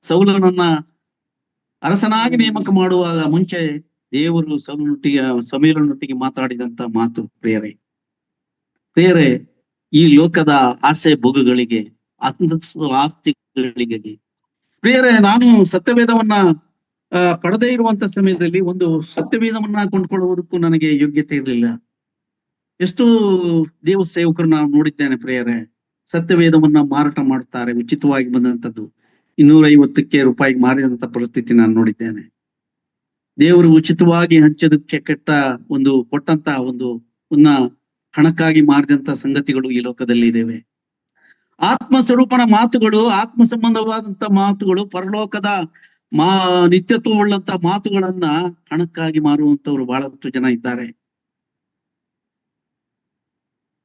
ಸೌಲನನ್ನ ಅರಸನಾಗಿ ನೇಮಕ ಮಾಡುವಾಗ ಮುಂಚೆ ದೇವರು ಸಮಯಲನೊಟ್ಟಿಗೆ ಮಾತಾಡಿದಂತ ಮಾತು ಪ್ರಿಯರೇ. ಈ ಲೋಕದ ಆಸೆ ಭೋಗಗಳಿಗೆ, ಆಸ್ತಿಗಳಿಗೆ ಪ್ರಿಯರೇ, ನಾನು ಸತ್ಯವೇದವನ್ನ ಪಡೆದೇ ಇರುವಂತ ಸಮಯದಲ್ಲಿ ಒಂದು ಸತ್ಯವೇದವನ್ನ ಕೊಂಡ್ಕೊಳ್ಳುವುದಕ್ಕೂ ನನಗೆ ಯೋಗ್ಯತೆ ಇರಲಿಲ್ಲ. ಎಷ್ಟು ದೇವ ಸೇವಕರು ನಾನು ನೋಡಿದ್ದೇನೆ ಪ್ರಿಯರೇ, ಸತ್ಯವೇದವನ್ನ ಮಾರಾಟ ಮಾಡುತ್ತಾರೆ, ಉಚಿತವಾಗಿ ಬಂದಂತದ್ದು ₹250 ಮಾರಿದಂತ ಪರಿಸ್ಥಿತಿ ನಾನು ನೋಡಿದ್ದೇನೆ. ದೇವರು ಉಚಿತವಾಗಿ ಹಂಚೋದಕ್ಕೆ ಕೊಟ್ಟಂತ ಒಂದು ಹಣಕ್ಕಾಗಿ ಮಾರಿದಂತ ಸಂಗತಿಗಳು ಈ ಲೋಕದಲ್ಲಿ ಇದ್ದೇವೆ. ಆತ್ಮ ಸ್ವರೂಪನ ಮಾತುಗಳು, ಆತ್ಮ ಸಂಬಂಧವಾದಂತ ಮಾತುಗಳು, ಪರಲೋಕದ ನಿತ್ಯತ್ವವುಳ್ಳಂತ ಮಾತುಗಳನ್ನ ಹಣಕ್ಕಾಗಿ ಮಾರುವಂತವ್ರು ಬಹಳಷ್ಟು ಜನ ಇದ್ದಾರೆ.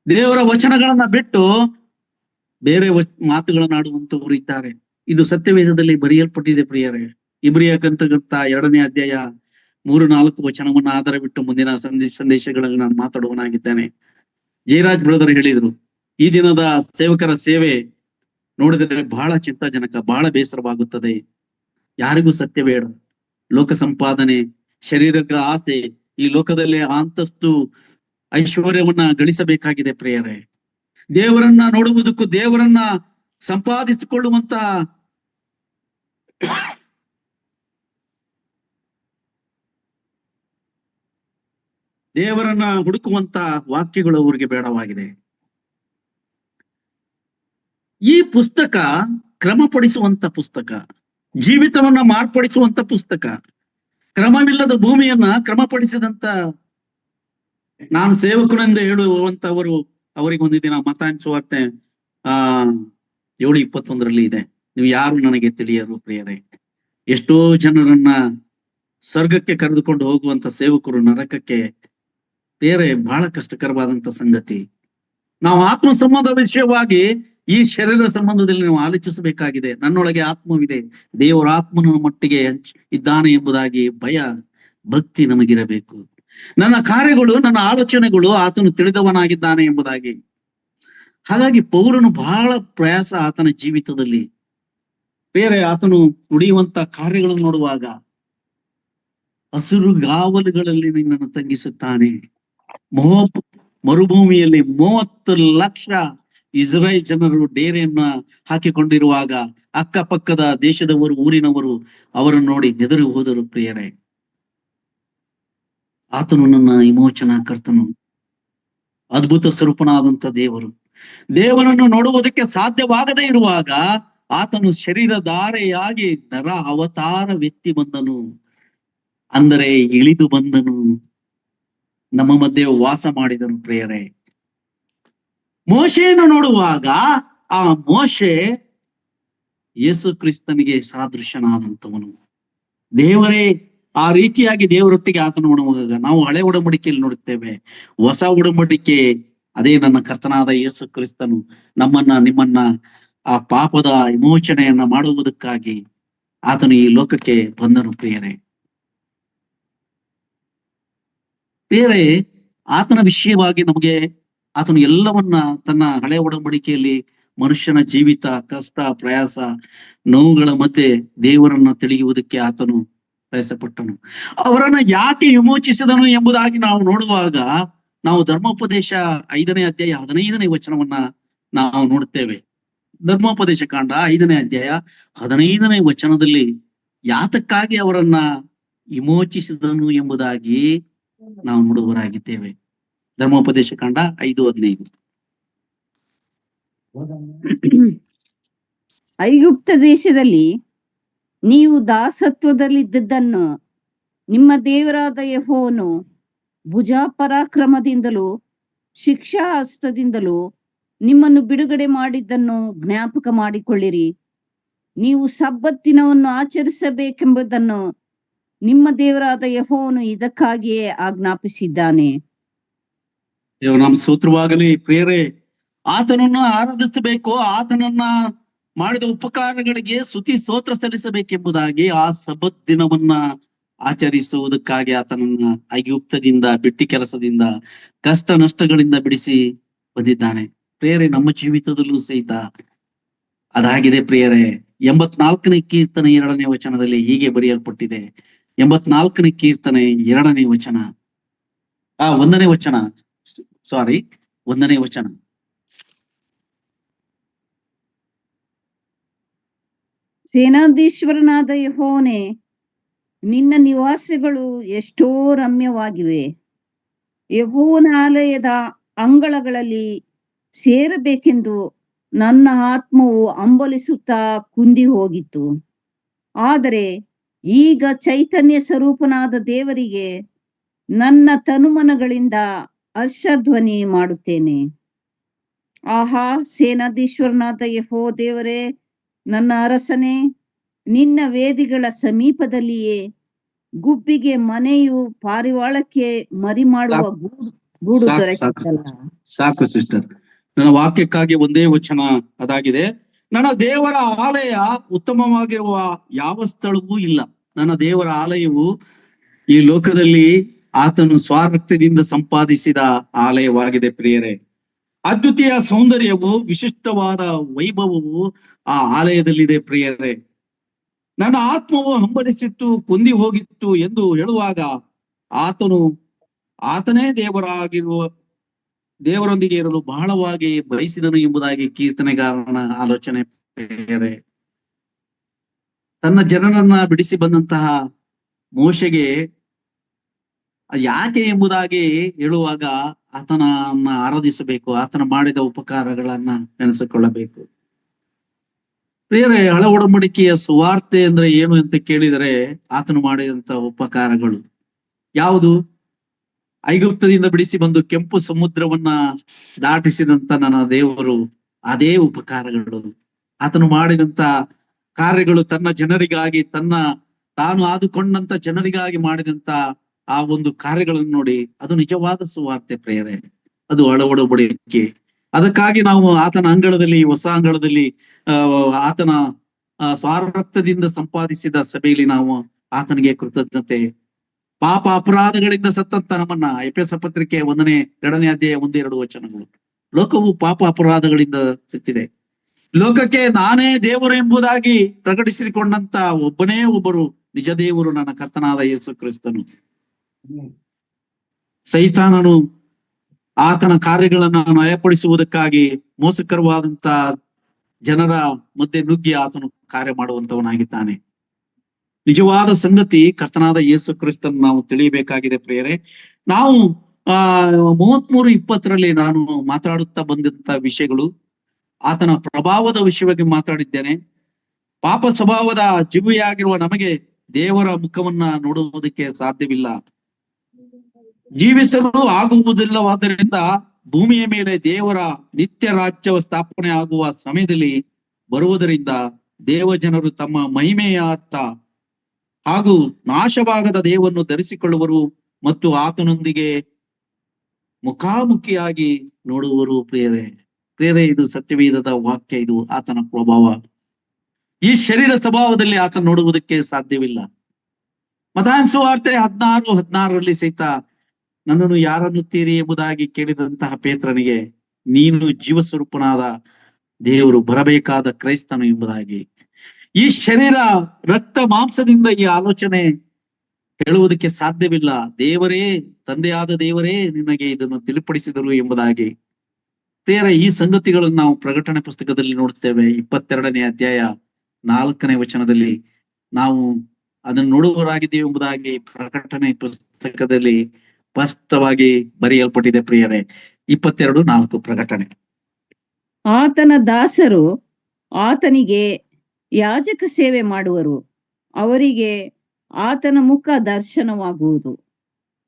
ದೇವರ ವಚನಗಳನ್ನ ಬಿಟ್ಟು ಬೇರೆ ಮಾತುಗಳನ್ನ ಆಡುವಂತವ್ರು ಇದ್ದಾರೆ. ಇದು ಸತ್ಯವೇದದಲ್ಲಿ ಬರೆಯಲ್ಪಟ್ಟಿದೆ ಪ್ರಿಯರೇ. ಇಬ್ರಿಯಕಂತ 2ನೇ ಅಧ್ಯಾಯ 3-4 ವಚನವನ್ನ ಆಧಾರವಿಟ್ಟು ಮುಂದಿನ ಸಂದೇಶಗಳಲ್ಲಿ ನಾನು ಮಾತಾಡುವನಾಗಿದ್ದೇನೆ. ಜಯರಾಜ್ ಬ್ರದರ್ ಹೇಳಿದ್ರು, ಈ ದಿನದ ಸೇವಕರ ಸೇವೆ ನೋಡಿದರೆ ಬಹಳ ಚಿಂತಾಜನಕ, ಬಹಳ ಬೇಸರವಾಗುತ್ತದೆ. ಯಾರಿಗೂ ಸತ್ಯ ಬೇಡ, ಲೋಕ ಸಂಪಾದನೆ, ಶರೀರದ ಆಸೆ, ಈ ಲೋಕದಲ್ಲಿ ಅಂತಸ್ತು ಐಶ್ವರ್ಯವನ್ನ ಗಳಿಸಬೇಕಾಗಿದೆ ಪ್ರಿಯರೇ. ದೇವರನ್ನ ನೋಡುವುದಕ್ಕೂ, ದೇವರನ್ನ ಸಂಪಾದಿಸಿಕೊಳ್ಳುವಂತ ದೇವರನ್ನ ಹುಡುಕುವಂತ ವಾಕ್ಯಗಳು ಅವರಿಗೆ ಬೇಡವಾಗಿದೆ. ಈ ಪುಸ್ತಕ ಕ್ರಮಪಡಿಸುವಂತ ಪುಸ್ತಕ, ಜೀವಿತವನ್ನ ಮಾರ್ಪಡಿಸುವಂತ ಪುಸ್ತಕ, ಕ್ರಮವಿಲ್ಲದ ಭೂಮಿಯನ್ನ ಕ್ರಮಪಡಿಸಿದಂತ, ನಾನು ಸೇವಕನೆಂದು ಹೇಳುವಂತವರು ಅವರಿಗೆ ಒಂದು ದಿನ ಮತ್ತಾಯನ ಸುವಾರ್ತೆ 7:21 ಇದೆ, ನೀವು ಯಾರು ನನಗೆ ತಿಳಿಯರು ಪ್ರಿಯರೇ. ಎಷ್ಟೋ ಜನರನ್ನ ಸ್ವರ್ಗಕ್ಕೆ ಕರೆದುಕೊಂಡು ಹೋಗುವಂತ ಸೇವಕರು ನರಕಕ್ಕೆ ಪ್ರಿಯರೇ, ಬಹಳ ಕಷ್ಟಕರವಾದಂತ ಸಂಗತಿ. ನಾವು ಆತ್ಮ ಸಂಬಂಧ ವಿಷಯವಾಗಿ ಈ ಶರೀರ ಸಂಬಂಧದಲ್ಲಿ ನಾವು ಆಲೋಚಿಸಬೇಕಾಗಿದೆ. ನನ್ನೊಳಗೆ ಆತ್ಮವಿದೆ, ದೇವರ ಆತ್ಮನ ಮಟ್ಟಿಗೆ ಇದ್ದಾನೆ ಎಂಬುದಾಗಿ ಭಯ ಭಕ್ತಿ ನಮಗಿರಬೇಕು. ನನ್ನ ಕಾರ್ಯಗಳು, ನನ್ನ ಆಲೋಚನೆಗಳು ಆತನು ತಿಳಿದವನಾಗಿದ್ದಾನೆ ಎಂಬುದಾಗಿ. ಹಾಗಾಗಿ ಪೌಲನು ಬಹಳ ಪ್ರಯಾಸ ಆತನ ಜೀವಿತದಲ್ಲಿ. ಬೇರೆ ಆತನು ನುಡಿಯುವಂತ ಕಾರ್ಯಗಳನ್ನು ನೋಡುವಾಗ, ಹಸುರುಗಾವಲುಗಳಲ್ಲಿ ನಿನ್ನನ್ನು ತಂಗಿಸುತ್ತಾನೆ. ಮರುಭೂಮಿಯಲ್ಲಿ 30 ಲಕ್ಷ ಇಸ್ರಾಯೇಲ್ ಜನರು ಡೇರೆಯನ್ನ ಹಾಕಿಕೊಂಡಿರುವಾಗ ಅಕ್ಕಪಕ್ಕದ ದೇಶದವರು, ಊರಿನವರು ಅವರನ್ನು ನೋಡಿ ಹೆದರಿ ಹೋದರು ಪ್ರಿಯರೇ. ಆತನು ನನ್ನ ವಿಮೋಚನಾ ಕರ್ತನು, ಅದ್ಭುತ ಸ್ವರೂಪನಾದಂತ ದೇವರು. ದೇವರನ್ನು ನೋಡುವುದಕ್ಕೆ ಸಾಧ್ಯವಾಗದೇ ಇರುವಾಗ ಆತನು ಶರೀರಧಾರೆಯಾಗಿ ನರ ಅವತಾರವೆತ್ತಿ ಬಂದನು, ಅಂದರೆ ಇಳಿದು ಬಂದನು, ನಮ್ಮ ಮಧ್ಯೆ ವಾಸ ಮಾಡಿದನು ಪ್ರಿಯರೇ. ಮೋಶೆಯನ್ನು ನೋಡುವಾಗ ಆ ಮೋಶೆ ಯೇಸು ಕ್ರಿಸ್ತನಿಗೆ ಸಾದೃಶ್ಯನಾದಂಥವನು. ದೇವರೇ ಆ ರೀತಿಯಾಗಿ ದೇವರೊಟ್ಟಿಗೆ ಆತನು ನೋಡುವಾಗ ನಾವು ಹಳೆ ಒಡಂಬಡಿಕೆಯಲ್ಲಿ ನೋಡುತ್ತೇವೆ. ಹೊಸ ಒಡಂಬಡಿಕೆ ಅದೇ ನನ್ನ ಕರ್ತನಾದ ಯೇಸು ಕ್ರಿಸ್ತನು ನಮ್ಮನ್ನ ನಿಮ್ಮನ್ನ ಆ ಪಾಪದ ವಿಮೋಚನೆಯನ್ನ ಮಾಡುವುದಕ್ಕಾಗಿ ಆತನು ಈ ಲೋಕಕ್ಕೆ ಬಂದನು ಪ್ರಿಯರೇ. ಆತನ ವಿಷಯವಾಗಿ ನಮಗೆ ಆತನು ಎಲ್ಲವನ್ನ ತನ್ನ ಹಳೆ ಒಡಂಬಡಿಕೆಯಲ್ಲಿ ಮನುಷ್ಯನ ಜೀವಿತ, ಕಷ್ಟ, ಪ್ರಯಾಸ, ನೋವುಗಳ ಮಧ್ಯೆ ದೇವರನ್ನ ತಿಳಿಯುವುದಕ್ಕೆ ಆತನು ಪ್ರಯಾಸಪಟ್ಟನು. ಅವರನ್ನ ಯಾಕೆ ವಿಮೋಚಿಸಿದನು ಎಂಬುದಾಗಿ ನಾವು ನೋಡುವಾಗ ನಾವು ಧರ್ಮೋಪದೇಶ 5ನೇ ಅಧ್ಯಾಯ 15ನೇ ವಚನವನ್ನ ನಾವು ನೋಡುತ್ತೇವೆ. ಧರ್ಮೋಪದೇಶ ಕಾಂಡ 5ನೇ ಅಧ್ಯಾಯ 15ನೇ ವಚನದಲ್ಲಿ ಯಾತಕ್ಕಾಗಿ ಅವರನ್ನ ವಿಮೋಚಿಸಿದನು ಎಂಬುದಾಗಿ ನಾವು ನೋಡುವರಾಗಿದ್ದೇವೆ. ಧರ್ಮೋಪದೇಶ ಕಾಂಡ 5:15. ಐಗುಪ್ತ ದೇಶದಲ್ಲಿ ನೀವು ದಾಸತ್ವದಲ್ಲಿದ್ದದ್ದನ್ನು ನಿಮ್ಮ ದೇವರಾದ ಯೆಹೋವನು ಭುಜಾಪರಾಕ್ರಮದಿಂದಲೂ ಶಿಕ್ಷಾ ಹಸ್ತದಿಂದಲೂ ನಿಮ್ಮನ್ನು ಬಿಡುಗಡೆ ಮಾಡಿದ್ದನ್ನು ಜ್ಞಾಪಕ ಮಾಡಿಕೊಳ್ಳಿರಿ. ನೀವು ಸಬ್ಬತ್ ದಿನವನ್ನು ಆಚರಿಸಬೇಕೆಂಬುದನ್ನು ನಿಮ್ಮ ದೇವರಾದ ಯೆಹೋವನು ಇದಕ್ಕಾಗಿಯೇ ಆಜ್ಞಾಪಿಸಿದ್ದಾನೆ. ದೇವನಾಮ ಸ್ತೋತ್ರವಾಗಲಿ. ಪ್ರಿಯರೇ, ಆತನನ್ನ ಆರಾಧಿಸಬೇಕು, ಆತನನ್ನ ಮಾಡಿದ ಉಪಕಾರಗಳಿಗೆ ಸ್ತುತಿ ಸ್ತೋತ್ರ ಸಲ್ಲಿಸಬೇಕೆಂಬುದಾಗಿ ಆ ಸಬ್ಬತ್ ದಿನವನ್ನ ಆಚರಿಸುವುದಕ್ಕಾಗಿ ಆತನನ್ನ ಐಗುಪ್ತದಿಂದ, ಬಿಟ್ಟಿ ಕೆಲಸದಿಂದ, ಕಷ್ಟ ನಷ್ಟಗಳಿಂದ ಬಿಡಿಸಿ ಬಂದಿದ್ದಾನೆ. ಪ್ರಿಯರೇ, ನಮ್ಮ ಜೀವಿತದಲ್ಲೂ ಸಹಿತ ಅದಾಗಿದೆ. ಪ್ರಿಯರೇ, 84ನೇ ಕೀರ್ತನೆ 2ನೇ ವಚನದಲ್ಲಿ ಹೀಗೆ ಬರೆಯಲ್ಪಟ್ಟಿದೆ. 84ನೇ ಕೀರ್ತನೆ 2ನೇ ವಚನ, 1ನೇ ವಚನ, 1ನೇ ವಚನ. ಸೇನಾಧೀಶ್ವರನಾದ ಯೆಹೋವನೇ, ನಿನ್ನ ನಿವಾಸಗಳು ಎಷ್ಟೋ ರಮ್ಯವಾಗಿವೆ. ಯೆಹೋವನ ಆಲಯದ ಅಂಗಳಗಳಲ್ಲಿ ಸೇರಬೇಕೆಂದು ನನ್ನ ಆತ್ಮವು ಹಂಬಲಿಸುತ್ತಾ ಕುಂದಿ ಹೋಗಿತ್ತು. ಆದರೆ ಈಗ ಚೈತನ್ಯ ಸ್ವರೂಪನಾದ ದೇವರಿಗೆ ನನ್ನ ತನುಮನಗಳಿಂದ ಹರ್ಷಧ್ವನಿ ಮಾಡುತ್ತೇನೆ. ಆಹಾ, ಸೇನಾಧೀಶ್ವರನಾದ ಯೆಹೋವ ದೇವರೇ, ನನ್ನ ಅರಸನೇ, ನಿನ್ನ ವೇದಿಗಳ ಸಮೀಪದಲ್ಲಿಯೇ ಗುಬ್ಬಿಗೆ ಮನೆಯು ಪಾರಿವಾಳಕ್ಕೆ ಮರಿ ಮಾಡುವ ಗೂಡು ದೊರಕಿತಲ್ಲ. ಸಾಕು ಸಿಸ್ಟರ್, ನನ್ನ ವಾಕ್ಯಕ್ಕಾಗಿ ಒಂದೇ ವಚನ ಅದಾಗಿದೆ. ನನ್ನ ದೇವರ ಆಲಯ ಉತ್ತಮವಾಗಿರುವ ಯಾವ ಸ್ಥಳವೂ ಇಲ್ಲ. ನನ್ನ ದೇವರ ಆಲಯವು ಈ ಲೋಕದಲ್ಲಿ ಆತನು ಸ್ವರಕ್ತದಿಂದ ಸಂಪಾದಿಸಿದ ಆಲಯವಾಗಿದೆ. ಪ್ರಿಯರೇ, ಅದ್ವಿತೀಯ ಸೌಂದರ್ಯವು, ವಿಶಿಷ್ಟವಾದ ವೈಭವವು ಆ ಆಲಯದಲ್ಲಿದೆ. ಪ್ರಿಯರೇ, ನನ್ನ ಆತ್ಮವು ಹಂಬಲಿಸಿತ್ತು, ಕುಂದಿ ಹೋಗಿತ್ತು ಎಂದು ಹೇಳುವಾಗ ಆತನೇ ದೇವರೊಂದಿಗೆ ಇರಲು ಬಹಳವಾಗಿ ಬಯಸಿದನು ಎಂಬುದಾಗಿ ಕೀರ್ತನೆಗಾರನ ಆಲೋಚನೆ. ಪ್ರಿಯರೇ, ತನ್ನ ಜನರನ್ನ ಬಿಡಿಸಿ ಬಂದಂತಹ ಮೋಶೆಗೆ ಯಾಕೆ ಎಂಬುದಾಗಿ ಹೇಳುವಾಗ ಆತನನ್ನ ಆರಾಧಿಸಬೇಕು, ಆತನ ಮಾಡಿದ ಉಪಕಾರಗಳನ್ನ ನೆನೆಸಿಕೊಳ್ಳಬೇಕು. ಪ್ರಿಯರೇ, ಹಳ ಒಡಂಬಡಿಕೆಯ ಸುವಾರ್ತೆ ಅಂದ್ರೆ ಏನು ಅಂತ ಕೇಳಿದರೆ ಆತನು ಮಾಡಿದಂತ ಉಪಕಾರಗಳು ಯಾವುದು? ಐಗುಪ್ತದಿಂದ ಬಿಡಿಸಿ ಬಂದು ಕೆಂಪು ಸಮುದ್ರವನ್ನ ದಾಟಿಸಿದಂತ ನನ್ನ ದೇವರು, ಅದೇ ಉಪಕಾರಗಳು. ಆತನು ಮಾಡಿದಂತ ಕಾರ್ಯಗಳು ತನ್ನ ಜನರಿಗಾಗಿ, ತಾನು ಆದುಕೊಂಡಂತ ಜನರಿಗಾಗಿ ಮಾಡಿದಂತ ಆ ಒಂದು ಕಾರ್ಯಗಳನ್ನು ನೋಡಿ ಅದು ನಿಜವಾದ ಸುವಾರ್ತೆ. ಪ್ರಿಯರೇ, ಅದು ಹಳ ಒಡಂಬಡಿಕೆ. ಅದಕ್ಕಾಗಿ ನಾವು ಆತನ ಅಂಗಳದಲ್ಲಿ, ಹೊಸ ಅಂಗಳದಲ್ಲಿ, ಆತನ ಸ್ವಾರಕ್ತದಿಂದ ಸಂಪಾದಿಸಿದ ಸಭೆಯಲ್ಲಿ ನಾವು ಆತನಿಗೆ ಕೃತಜ್ಞತೆ. ಪಾಪ ಅಪರಾಧಗಳಿಂದ ಸತ್ತಂತ ನಮ್ಮನ್ನ, ಎಫೆಸ ಪತ್ರಿಕೆ 1ನೇ 2ನೇ ಅಧ್ಯಾಯ 1-2 ವಚನಗಳು. ಲೋಕವು ಪಾಪ ಅಪರಾಧಗಳಿಂದ ಸತ್ತಿದೆ. ಲೋಕಕ್ಕೆ ನಾನೇ ದೇವರು ಎಂಬುದಾಗಿ ಪ್ರಕಟಿಸಿಕೊಂಡಂತ ಒಬ್ಬನೇ ಒಬ್ಬರು ನಿಜ ದೇವರು, ನನ್ನ ಕರ್ತನಾದ ಯೇಸು ಕ್ರಿಸ್ತನು. ಸೈತಾನನು ಆತನ ಕಾರ್ಯಗಳನ್ನ ನಯಪಡಿಸುವುದಕ್ಕಾಗಿ ಮೋಸಕರವಾದಂತ ಜನರ ಮಧ್ಯೆ ನುಗ್ಗಿ ಆತನು ಕಾರ್ಯ ಮಾಡುವಂತವನಾಗಿದ್ದಾನೆ. ನಿಜವಾದ ಸಂಗತಿ ಕರ್ತನಾದ ಯೇಸು ಕ್ರಿಸ್ತನ್ ನಾವು ತಿಳಿಯಬೇಕಾಗಿದೆ. ಪ್ರಿಯರೇ, ನಾವು 33:20 ನಾನು ಮಾತಾಡುತ್ತಾ ಬಂದಂತ ವಿಷಯಗಳು, ಆತನ ಪ್ರಭಾವದ ವಿಷಯವಾಗಿ ಮಾತಾಡಿದ್ದೇನೆ. ಪಾಪ ಸ್ವಭಾವದ ಜೀವಿಯಾಗಿರುವ ನಮಗೆ ದೇವರ ಮುಖವನ್ನ ನೋಡುವುದಕ್ಕೆ ಸಾಧ್ಯವಿಲ್ಲ, ಜೀವಿಸಲು ಆಗುವುದಿಲ್ಲವಾದ್ದರಿಂದ ಭೂಮಿಯ ಮೇಲೆ ದೇವರ ನಿತ್ಯ ರಾಜ್ಯವ ಸ್ಥಾಪನೆ ಆಗುವ ಸಮಯದಲ್ಲಿ ಬರುವುದರಿಂದ ದೇವ ಜನರು ತಮ್ಮ ಮಹಿಮೆಯಾರ್ಥ ಹಾಗೂ ನಾಶವಾಗದ ದೇವರನ್ನು ಧರಿಸಿಕೊಳ್ಳುವರು ಮತ್ತು ಆತನೊಂದಿಗೆ ಮುಖಾಮುಖಿಯಾಗಿ ನೋಡುವರು. ಪ್ರಿಯರೇ, ಇದು ಸತ್ಯವೇದದ ವಾಕ್ಯ, ಇದು ಆತನ ಪ್ರಭಾವ. ಈ ಶರೀರ ಸ್ವಭಾವದಲ್ಲಿ ಆತನ ನೋಡುವುದಕ್ಕೆ ಸಾಧ್ಯವಿಲ್ಲ. ಮತ್ತಾಯನ ಸುವಾರ್ತೆ 16:16 ಸಹಿತ ನನ್ನನ್ನು ಯಾರನ್ನುತ್ತೀರಿ ಎಂಬುದಾಗಿ ಕೇಳಿದಂತಹ ಪೇತ್ರನಿಗೆ, ನೀನು ಜೀವಸ್ವರೂಪನಾದ ದೇವರು ಬರಬೇಕಾದ ಕ್ರೈಸ್ತನು ಎಂಬುದಾಗಿ. ಈ ಶರೀರ ರಕ್ತ ಮಾಂಸದಿಂದ ಈ ಆಲೋಚನೆ ಹೇಳುವುದಕ್ಕೆ ಸಾಧ್ಯವಿಲ್ಲ. ದೇವರೇ, ತಂದೆಯಾದ ದೇವರೇ ನಿನಗೆ ಇದನ್ನು ತಿಳಿಪಡಿಸಿದರು ಎಂಬುದಾಗಿ. ಪ್ರಿಯರೇ, ಈ ಸಂಗತಿಗಳನ್ನು ನಾವು ಪ್ರಕಟಣೆ ಪುಸ್ತಕದಲ್ಲಿ ನೋಡುತ್ತೇವೆ. 22ನೇ ಅಧ್ಯಾಯ 4ನೇ ವಚನದಲ್ಲಿ ನಾವು ಅದನ್ನು ನೋಡುವವರಾಗಿದ್ದೇವೆ ಎಂಬುದಾಗಿ ಪ್ರಕಟಣೆ ಪುಸ್ತಕದಲ್ಲಿ ಸ್ಪಷ್ಟವಾಗಿ ಬರೆಯಲ್ಪಟ್ಟಿದೆ. ಪ್ರಿಯರೇ, 22:4 ಪ್ರಕಟಣೆ. ಆತನ ದಾಸರು ಆತನಿಗೆ ಯಾಜಕ ಸೇವೆ ಮಾಡುವರು, ಅವರಿಗೆ ಆತನ ಮುಖ ದರ್ಶನವಾಗುವುದು,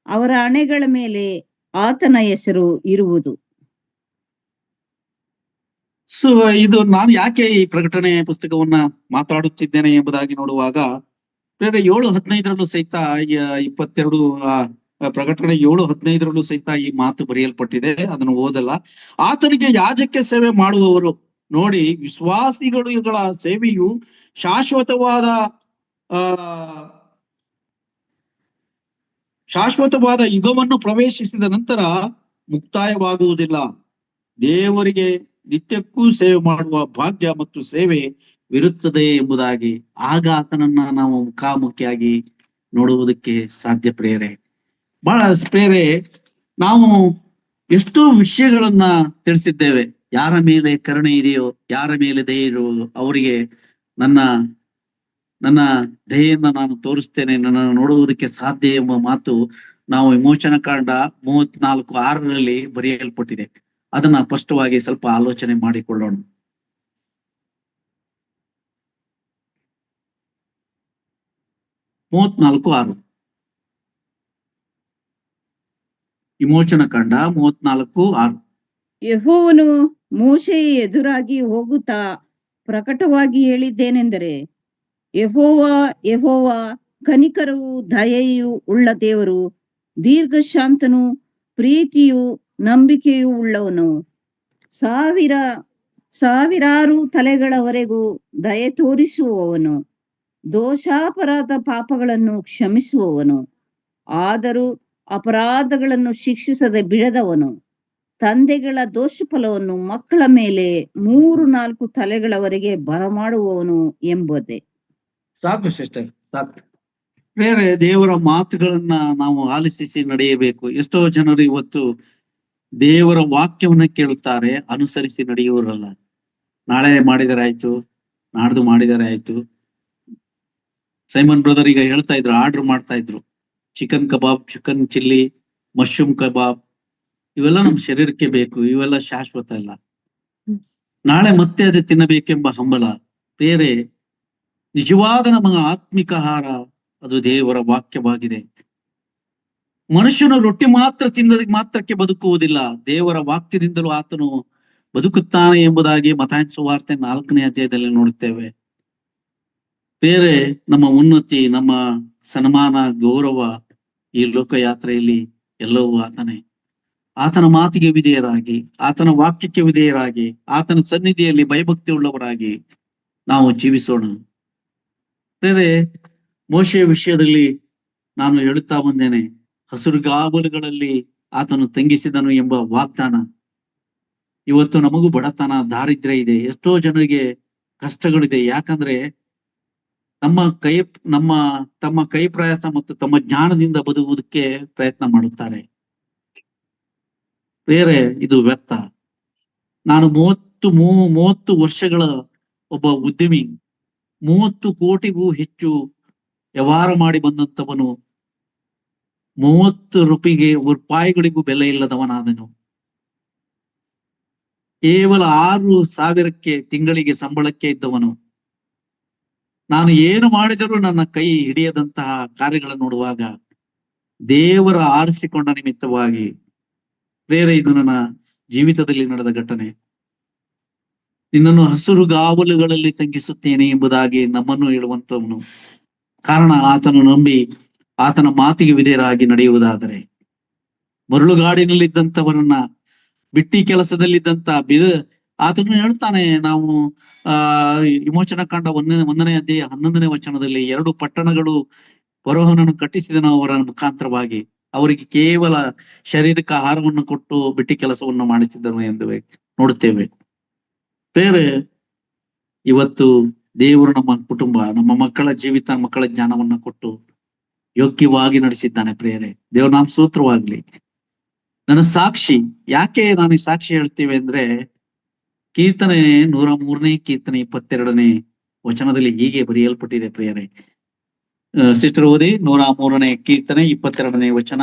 ಅವರ ಹಣೆಗಳ ಮೇಲೆ ಆತನ ಹೆಸರು ಇರುವುದು. ಸೊ ಇದು ನಾನು ಯಾಕೆ ಈ ಪ್ರಕಟಣೆ ಪುಸ್ತಕವನ್ನ ಮಾತಾಡುತ್ತಿದ್ದೇನೆ ಎಂಬುದಾಗಿ ನೋಡುವಾಗ, 7:15 ಸಹಿತ 22 ಪ್ರಕಟಣೆ 7:15 ಸಹಿತ ಈ ಮಾತು ಬರೆಯಲ್ಪಟ್ಟಿದೆ. ಅದನ್ನು ಓದಲ್ಲ. ಆತನಿಗೆ ಯಾಜಕ ಸೇವೆ ಮಾಡುವವರು ನೋಡಿ, ವಿಶ್ವಾಸಿಗಳ ಸೇವೆಯು ಶಾಶ್ವತವಾದ ಯುಗವನ್ನು ಪ್ರವೇಶಿಸಿದ ನಂತರ ಮುಕ್ತಾಯವಾಗುವುದಿಲ್ಲ. ದೇವರಿಗೆ ನಿತ್ಯಕ್ಕೂ ಸೇವೆ ಮಾಡುವ ಭಾಗ್ಯ ಮತ್ತು ಸೇವೆ ಇರುತ್ತದೆ ಎಂಬುದಾಗಿ. ಆಗ ಆತನನ್ನ ನಾವು ಮುಖಾಮುಖಿಯಾಗಿ ನೋಡುವುದಕ್ಕೆ ಸಾಧ್ಯ. ಪ್ರಿಯರೇ, ಬಹಳ ಪ್ರಿಯರೇ, ನಾವು ಎಷ್ಟೋ ವಿಷಯಗಳನ್ನ ತಿಳಿಸಿದ್ದೇವೆ. ಯಾರ ಮೇಲೆ ಕರುಣೆ ಇದೆಯೋ, ಯಾರ ಮೇಲೆ ದಯೆ ಇರೋ ಅವರಿಗೆ ನನ್ನ ದಯೆಯನ್ನ ನಾನು ತೋರಿಸ್ತೇನೆ, ನನ್ನನ್ನು ನೋಡುವುದಕ್ಕೆ ಸಾಧ್ಯ ಎಂಬ ಮಾತು ನಾವು ವಿಮೋಚನ ಕಾಂಡ 34:6 ಬರೆಯಲ್ಪಟ್ಟಿದೆ. ಅದನ್ನ ಸ್ಪಷ್ಟವಾಗಿ ಸ್ವಲ್ಪ ಆಲೋಚನೆ ಮಾಡಿಕೊಳ್ಳೋಣ. ವಿಮೋಚನ ಕಾಂಡ 34:6. ಯೆಹೋವನು ಮೋಶೆಯ ಎದುರಾಗಿ ಹೋಗುತ್ತಾ ಪ್ರಕಟವಾಗಿ ಹೇಳಿದ್ದೇನೆಂದರೆ, ಯೆಹೋವ ಕನಿಕರವೂ ದಯೆಯೂ ಉಳ್ಳ ದೇವರು, ದೀರ್ಘಶಾಂತನು, ಪ್ರೀತಿಯು ನಂಬಿಕೆಯೂ ಉಳ್ಳವನು, ಸಾವಿರಾರು ತಲೆಗಳವರೆಗೂ ದಯೆ ತೋರಿಸುವವನು, ದೋಷಾಪರಾಧ ಪಾಪಗಳನ್ನು ಕ್ಷಮಿಸುವವನು, ಆದರೂ ಅಪರಾಧಗಳನ್ನು ಶಿಕ್ಷಿಸದೆ ಬಿಡದವನು, ತಂದೆಗಳ ದೋಷ ಫಲವನ್ನು ಮಕ್ಕಳ ಮೇಲೆ 3-4 ತಲೆಗಳವರೆಗೆ ಬರಮಾಡುವವನು ಎಂಬುದೇ. ಸಾಕು ಸಿಸ್ಟರ್, ಸಾಕು. ಬೇರೆ ದೇವರ ಮಾತುಗಳನ್ನ ನಾವು ಆಲಿಸಿ ನಡೆಯಬೇಕು. ಎಷ್ಟೋ ಜನರು ಇವತ್ತು ದೇವರ ವಾಕ್ಯವನ್ನ ಕೇಳುತ್ತಾರೆ, ಅನುಸರಿಸಿ ನಡೆಯುವರಲ್ಲ. ನಾಳೆ ಮಾಡಿದರೆ ಆಯ್ತು, ನಾಡ್ದು ಮಾಡಿದರೆ ಆಯ್ತು. ಸೈಮನ್ ಬ್ರದರ್ ಈಗ ಹೇಳ್ತಾ ಇದ್ರು, ಆರ್ಡರ್ ಮಾಡ್ತಾ ಇದ್ರು, ಚಿಕನ್ ಕಬಾಬ್, ಚಿಕನ್ ಚಿಲ್ಲಿ, ಮಶ್ರೂಮ್ ಕಬಾಬ್. ಇವೆಲ್ಲ ನಮ್ಮ ಶರೀರಕ್ಕೆ ಬೇಕು, ಇವೆಲ್ಲ ಶಾಶ್ವತ ಅಲ್ಲ. ನಾಳೆ ಮತ್ತೆ ಅದೇ ತಿನ್ನಬೇಕೆಂಬ ಹಂಬಲ. ಬೇರೆ ನಿಜವಾದ ನಮ್ಮ ಆತ್ಮಿಕ ಆಹಾರ ಅದು ದೇವರ ವಾಕ್ಯವಾಗಿದೆ. ಮನುಷ್ಯನು ರೊಟ್ಟಿ ಮಾತ್ರ ತಿನ್ನೋದಕ್ಕೆ ಮಾತ್ರಕ್ಕೆ ಬದುಕುವುದಿಲ್ಲ, ದೇವರ ವಾಕ್ಯದಿಂದಲೂ ಆತನು ಬದುಕುತ್ತಾನೆ ಎಂಬುದಾಗಿ ಮತ್ತಾಯನ ಸುವಾರ್ತೆ 4ನೇ ಅಧ್ಯಾಯದಲ್ಲಿ ನೋಡುತ್ತೇವೆ. ಬೇರೆ ನಮ್ಮ ಉನ್ನತಿ, ನಮ್ಮ ಸನ್ಮಾನ, ಗೌರವ ಈ ಲೋಕಯಾತ್ರೆಯಲ್ಲಿ ಎಲ್ಲವೂ ಆತನೇ. ಆತನ ಮಾತಿಗೆ ವಿಧೇಯರಾಗಿ, ಆತನ ವಾಕ್ಯಕ್ಕೆ ವಿಧೇಯರಾಗಿ, ಆತನ ಸನ್ನಿಧಿಯಲ್ಲಿ ಭಯಭಕ್ತಿ ಉಳ್ಳವರಾಗಿ ನಾವು ಜೀವಿಸೋಣ. ಬೇರೆ ಮೋಶೆಯ ವಿಷಯದಲ್ಲಿ ನಾನು ಹೇಳುತ್ತಾ ಬಂದೇನೆ, ಹಸುರುಗಾವಲುಗಳಲ್ಲಿ ಆತನು ತಂಗಿಸಿದನು ಎಂಬ ವಾಗ್ದಾನ. ಇವತ್ತು ನಮಗೂ ಬಡತನ, ದಾರಿದ್ರ್ಯ ಇದೆ, ಎಷ್ಟೋ ಜನರಿಗೆ ಕಷ್ಟಗಳಿದೆ. ಯಾಕಂದ್ರೆ ತಮ್ಮ ಕೈ ಪ್ರಯಾಸ ಮತ್ತು ತಮ್ಮ ಜ್ಞಾನದಿಂದ ಬದುಕುವುದಕ್ಕೆ ಪ್ರಯತ್ನ ಮಾಡುತ್ತಾರೆ. ಬೇರೆ ಇದು ವ್ಯರ್ಥ. ನಾನು 30 ವರ್ಷಗಳ ಒಬ್ಬ ಉದ್ಯಮಿ, 30 ಕೋಟಿಗೂ ಹೆಚ್ಚು ವ್ಯವಹಾರ ಮಾಡಿ ಬಂದಂತವನು, 30 ರೂಪಾಯಿಗಳಿಗೂ ಬೆಲೆ ಇಲ್ಲದವನಾದನು. ಕೇವಲ 6,000ಕ್ಕೆ ತಿಂಗಳಿಗೆ ಸಂಬಳಕ್ಕೆ ಇದ್ದವನು. ನಾನು ಏನು ಮಾಡಿದರೂ ನನ್ನ ಕೈ ಹಿಡಿಯದಂತಹ ಕಾರ್ಯಗಳನ್ನು ನೋಡುವಾಗ ದೇವರ ಆರಿಸಿಕೊಂಡ ನಿಮಿತ್ತವಾಗಿ, ಬೇರೆ ಇದು ನನ್ನ ಜೀವಿತದಲ್ಲಿ ನಡೆದ ಘಟನೆ. ನಿನ್ನನ್ನು ಹಸುರುಗಾವಲುಗಳಲ್ಲಿ ತಂಗಿಸುತ್ತೇನೆ ಎಂಬುದಾಗಿ ನಮ್ಮನ್ನು ಹೇಳುವಂತವನು. ಕಾರಣ ಆತನು ನಂಬಿ ಆತನ ಮಾತಿಗೆ ವಿಧೇಯರಾಗಿ ನಡೆಯುವುದಾದರೆ. ಮರಳುಗಾಡಿನಲ್ಲಿದ್ದಂಥವರನ್ನ, ಬಿಟ್ಟಿ ಕೆಲಸದಲ್ಲಿದ್ದಂತ ಆತನು ಹೇಳ್ತಾನೆ. ನಾವು ವಿಮೋಚನ ಕಾಂಡ 1ನೇ ಅಧ್ಯಾಯ 11ನೇ ವಚನದಲ್ಲಿ 2 ಪಟ್ಟಣಗಳು ಫರೋಹನನ್ನು ಕಟ್ಟಿಸಿದನು ಅವರ ಮುಖಾಂತರವಾಗಿ. ಅವರಿಗೆ ಕೇವಲ ಶಾರೀರಿಕ ಆಹಾರವನ್ನು ಕೊಟ್ಟು ಬಿಟ್ಟಿ ಕೆಲಸವನ್ನು ಮಾಡಿಸಿದ್ದನು ಎಂದು ನೋಡುತ್ತೇವೆ. ಬೇರೆ ಇವತ್ತು ದೇವರು ನಮ್ಮ ಕುಟುಂಬ, ನಮ್ಮ ಮಕ್ಕಳ ಜೀವಿತ, ಮಕ್ಕಳ ಜ್ಞಾನವನ್ನ ಕೊಟ್ಟು ಯೋಗ್ಯವಾಗಿ ನಡೆಸಿದ್ದಾನೆ ಪ್ರಿಯರೇ. ದೇವ್ರ ನಾಮ ಸ್ತೋತ್ರವಾಗ್ಲಿ. ನನ್ನ ಸಾಕ್ಷಿ, ಯಾಕೆ ನಾನು ಈ ಸಾಕ್ಷಿ ಹೇಳ್ತೀವಿ ಅಂದ್ರೆ, ಕೀರ್ತನೆ 103ನೇ ಕೀರ್ತನೆ 22ನೇ ವಚನದಲ್ಲಿ ಹೀಗೆ ಬರೆಯಲ್ಪಟ್ಟಿದೆ ಪ್ರಿಯರೇ. ಸಿಸ್ಟರ್ ಓದಿ 103ನೇ ಕೀರ್ತನೆ 22ನೇ ವಚನ.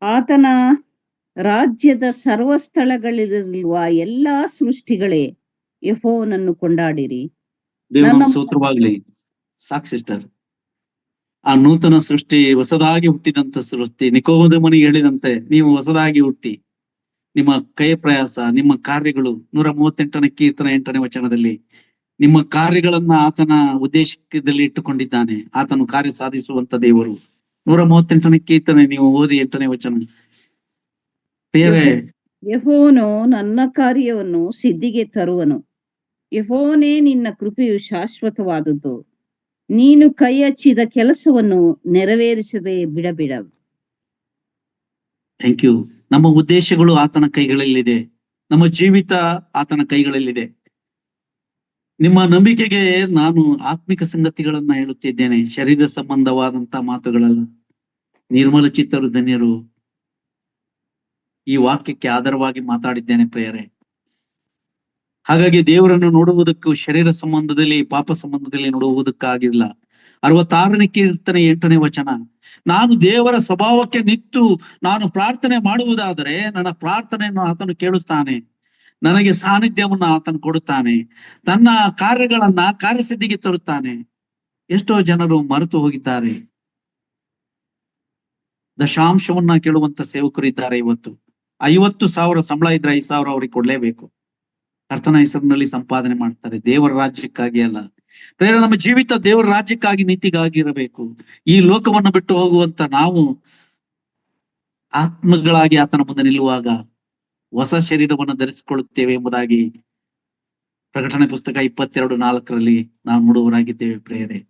ಆತನ ರಾಜ್ಯದ ಸರ್ವ ಸ್ಥಳಗಳಲ್ಲಿರುವ ಎಲ್ಲಾ ಸೃಷ್ಟಿಗಳೇ ಯೆಹೋವನನ್ನು ಕೊಂಡಾಡಿರಿ. ದೇವ್ರ ನನ್ನ ಸ್ತೋತ್ರವಾಗ್ಲಿ. ಸಾಕ್ ಸಿಸ್ಟರ್, ಆ ನೂತನ ಸೃಷ್ಟಿ, ಹೊಸದಾಗಿ ಹುಟ್ಟಿದಂತ ಸೃಷ್ಟಿ, ನಿಕೋದೇಮನಿಗೆ ಹೇಳಿದಂತೆ ನೀವು ಹೊಸದಾಗಿ ಹುಟ್ಟಿ, ನಿಮ್ಮ ಕೈ ಪ್ರಯಾಸ, ನಿಮ್ಮ ಕಾರ್ಯಗಳು, 138ನೇ ಕೀರ್ತನೆ 8ನೇ ವಚನದಲ್ಲಿ ನಿಮ್ಮ ಕಾರ್ಯಗಳನ್ನ ಆತನ ಉದ್ದೇಶದಲ್ಲಿ ಇಟ್ಟುಕೊಂಡಿದ್ದಾನೆ. ಆತನು ಕಾರ್ಯ ಸಾಧಿಸುವಂತ ದೇವರು. 138ನೇ ಕೀರ್ತನೆ ನೀವು ಓದಿ 8ನೇ ವಚನ. ಬೇರೆ ಯೆಹೋವನು ನನ್ನ ಕಾರ್ಯವನ್ನು ಸಿದ್ಧಿಗೆ ತರುವನು. ಯೆಹೋವನೇ, ನಿನ್ನ ಕೃಪೆಯು ಶಾಶ್ವತವಾದದ್ದು. ನೀನು ಕೈ ಹಚ್ಚಿದ ಕೆಲಸವನ್ನು ನೆರವೇರಿಸದೆ ಬಿಡಬೇಡ. Thank you. ನಮ್ಮ ಉದ್ದೇಶಗಳು ಆತನ ಕೈಗಳಲ್ಲಿದೆ, ನಮ್ಮ ಜೀವಿತ ಆತನ ಕೈಗಳಲ್ಲಿದೆ. ನಿಮ್ಮ ನಂಬಿಕೆಗೆ ನಾನು ಆತ್ಮಿಕ ಸಂಗತಿಗಳನ್ನ ಹೇಳುತ್ತಿದ್ದೇನೆ, ಶರೀರ ಸಂಬಂಧವಾದಂತ ಮಾತುಗಳಲ್ಲ. ನಿರ್ಮಲ ಚಿತ್ತರು ಧನ್ಯರು. ಈ ವಾಕ್ಯಕ್ಕೆ ಆಧಾರವಾಗಿ ಮಾತಾಡಿದ್ದೇನೆ ಪ್ರಿಯರೇ. ಹಾಗಾಗಿ ದೇವರನ್ನು ನೋಡುವುದಕ್ಕೂ ಶರೀರ ಸಂಬಂಧದಲ್ಲಿ, ಪಾಪ ಸಂಬಂಧದಲ್ಲಿ ನೋಡುವುದಕ್ಕಾಗಿಲ್ಲ. 66ನೇ ಕೀರ್ತನೆ 8ನೇ ವಚನ, ನಾನು ದೇವರ ಸ್ವಭಾವಕ್ಕೆ ನಿಂತು ನಾನು ಪ್ರಾರ್ಥನೆ ಮಾಡುವುದಾದರೆ ನನ್ನ ಪ್ರಾರ್ಥನೆಯನ್ನು ಆತನು ಕೇಳುತ್ತಾನೆ, ನನಗೆ ಸಾನ್ನಿಧ್ಯವನ್ನ ಆತನು ಕೊಡುತ್ತಾನೆ, ತನ್ನ ಕಾರ್ಯಗಳನ್ನ ಕಾರ್ಯಸಿದ್ಧಿಗೆ ತರುತ್ತಾನೆ. ಎಷ್ಟೋ ಜನರು ಮರೆತು ಹೋಗಿದ್ದಾರೆ. ದಶಾಂಶವನ್ನ ಕೇಳುವಂತ ಸೇವಕರು ಇದ್ದಾರೆ. ಇವತ್ತು 50,000 ಸಂಬಳ ಇದ್ರೆ 5,000 ಅವ್ರಿಗೆ ಕೊಡ್ಲೇಬೇಕು. ಕರ್ತನ ಹೆಸರಿನಲ್ಲಿ ಸಂಪಾದನೆ ಮಾಡ್ತಾರೆ, ದೇವರ ರಾಜ್ಯಕ್ಕಾಗಿ ಅಲ್ಲ. ಪ್ರೇರ ನಮ್ಮ ಜೀವಿತ ದೇವರ ರಾಜ್ಯಕ್ಕಾಗಿ, ನೀತಿಗಾಗಿ ಇರಬೇಕು. ಈ ಲೋಕವನ್ನು ಬಿಟ್ಟು ಹೋಗುವಂತ ನಾವು ಆತ್ಮಗಳಾಗಿ ಆತನ ಮುಂದೆ ನಿಲ್ಲುವಾಗ ಹೊಸ ಶರೀರವನ್ನು ಧರಿಸಿಕೊಳ್ಳುತ್ತೇವೆ ಎಂಬುದಾಗಿ ಪ್ರಕಟಣೆ ಪುಸ್ತಕ 22:4 ನಾವು ನೋಡುವವರಾಗಿದ್ದೇವೆ ಪ್ರೇರೆ.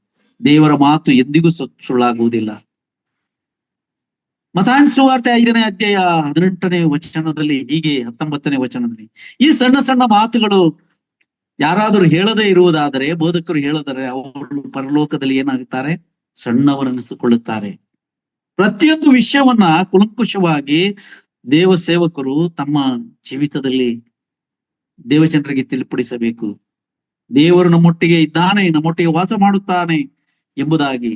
ದೇವರ ಮಾತು ಎಂದಿಗೂ ಸುಳ್ಳಾಗುವುದಿಲ್ಲ. ಮತ್ತಾಯನ ಸುವಾರ್ತೆ 5ನೇ ಅಧ್ಯಾಯ 18ನೇ ವಚನದಲ್ಲಿ ಹೀಗೆ, 19ನೇ ವಚನದಲ್ಲಿ, ಈ ಸಣ್ಣ ಸಣ್ಣ ಮಾತುಗಳು ಯಾರಾದರೂ ಹೇಳದೇ ಇರುವುದಾದರೆ, ಬೋಧಕರು ಹೇಳದರೆ, ಅವರು ಪರಲೋಕದಲ್ಲಿ ಏನಾಗುತ್ತಾರೆ? ಸಣ್ಣವರನ್ನಿಸಿಕೊಳ್ಳುತ್ತಾರೆ. ಪ್ರತಿಯೊಂದು ವಿಷಯವನ್ನ ಕುಲಂಕುಷವಾಗಿ ದೇವ ಸೇವಕರು ತಮ್ಮ ಜೀವಿತದಲ್ಲಿ ದೇವಜನರಿಗೆ ತಿಳಿಪಡಿಸಬೇಕು. ದೇವರು ನಮ್ಮೊಟ್ಟಿಗೆ ಇದ್ದಾನೆ, ನಮ್ಮೊಟ್ಟಿಗೆ ವಾಸ ಮಾಡುತ್ತಾನೆ ಎಂಬುದಾಗಿ,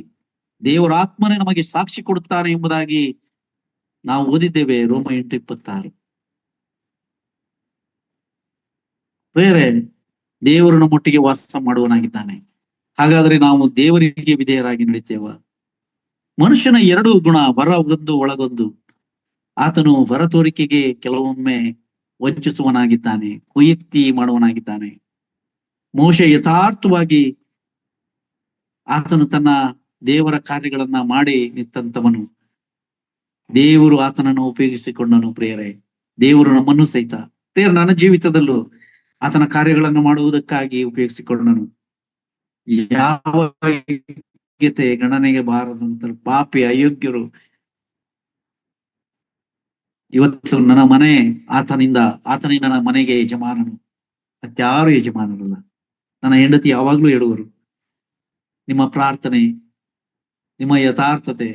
ದೇವರ ಆತ್ಮನೇ ನಮಗೆ ಸಾಕ್ಷಿ ಕೊಡುತ್ತಾನೆ ಎಂಬುದಾಗಿ ನಾವು ಓದಿದ್ದೇವೆ. ರೋಮ 8:26. ಬೇರೆ ದೇವರು ನಮ್ಮೊಟ್ಟಿಗೆ ವಾಸ ಮಾಡುವನಾಗಿದ್ದಾನೆ. ಹಾಗಾದ್ರೆ ನಾವು ದೇವರಿಗೆ ವಿಧೇಯರಾಗಿ ನಡೀತೇವ? ಮನುಷ್ಯನ 2 ಗುಣ, ಹೊರಗೊಂದು ಒಳಗೊಂದು. ಆತನು ಹೊರ ತೋರಿಕೆಗೆ ಕೆಲವೊಮ್ಮೆ ವಂಚಿಸುವನಾಗಿದ್ದಾನೆ, ಕುಯುಕ್ತಿ ಮಾಡುವನಾಗಿದ್ದಾನೆ. ಮೋಶೆ ಯಥಾರ್ಥವಾಗಿ ಆತನು ತನ್ನ ದೇವರ ಕಾರ್ಯಗಳನ್ನ ಮಾಡಿ ನಿಂತಂತವನು. ದೇವರು ಆತನನ್ನು ಉಪಯೋಗಿಸಿಕೊಂಡನು ಪ್ರಿಯರೇ. ದೇವರು ನಮ್ಮನ್ನು ಸಹಿತ ನನ್ನ ಜೀವಿತದಲ್ಲೂ ಆತನ ಕಾರ್ಯಗಳನ್ನು ಮಾಡುವುದಕ್ಕಾಗಿ ಉಪಯೋಗಿಸಿಕೊಂಡನು. ಯಾವ ಯೋಗ್ಯತೆ ಗಣನೆಗೆ ಬಾರದಂತ ಪಾಪಿ ಅಯೋಗ್ಯರು ಇವತ್ತು ನನ್ನ ಮನೆ ಆತನೇ ನನ್ನ ಮನೆಗೆ ಯಜಮಾನನು, ಮತ್ಯಾರು ಯಜಮಾನರಲ್ಲ. ನನ್ನ ಹೆಂಡತಿ ಯಾವಾಗ್ಲೂ ಹೇಳುವರು, ನಿಮ್ಮ ಪ್ರಾರ್ಥನೆ, ನಿಮ್ಮ ಯಥಾರ್ಥತೆ,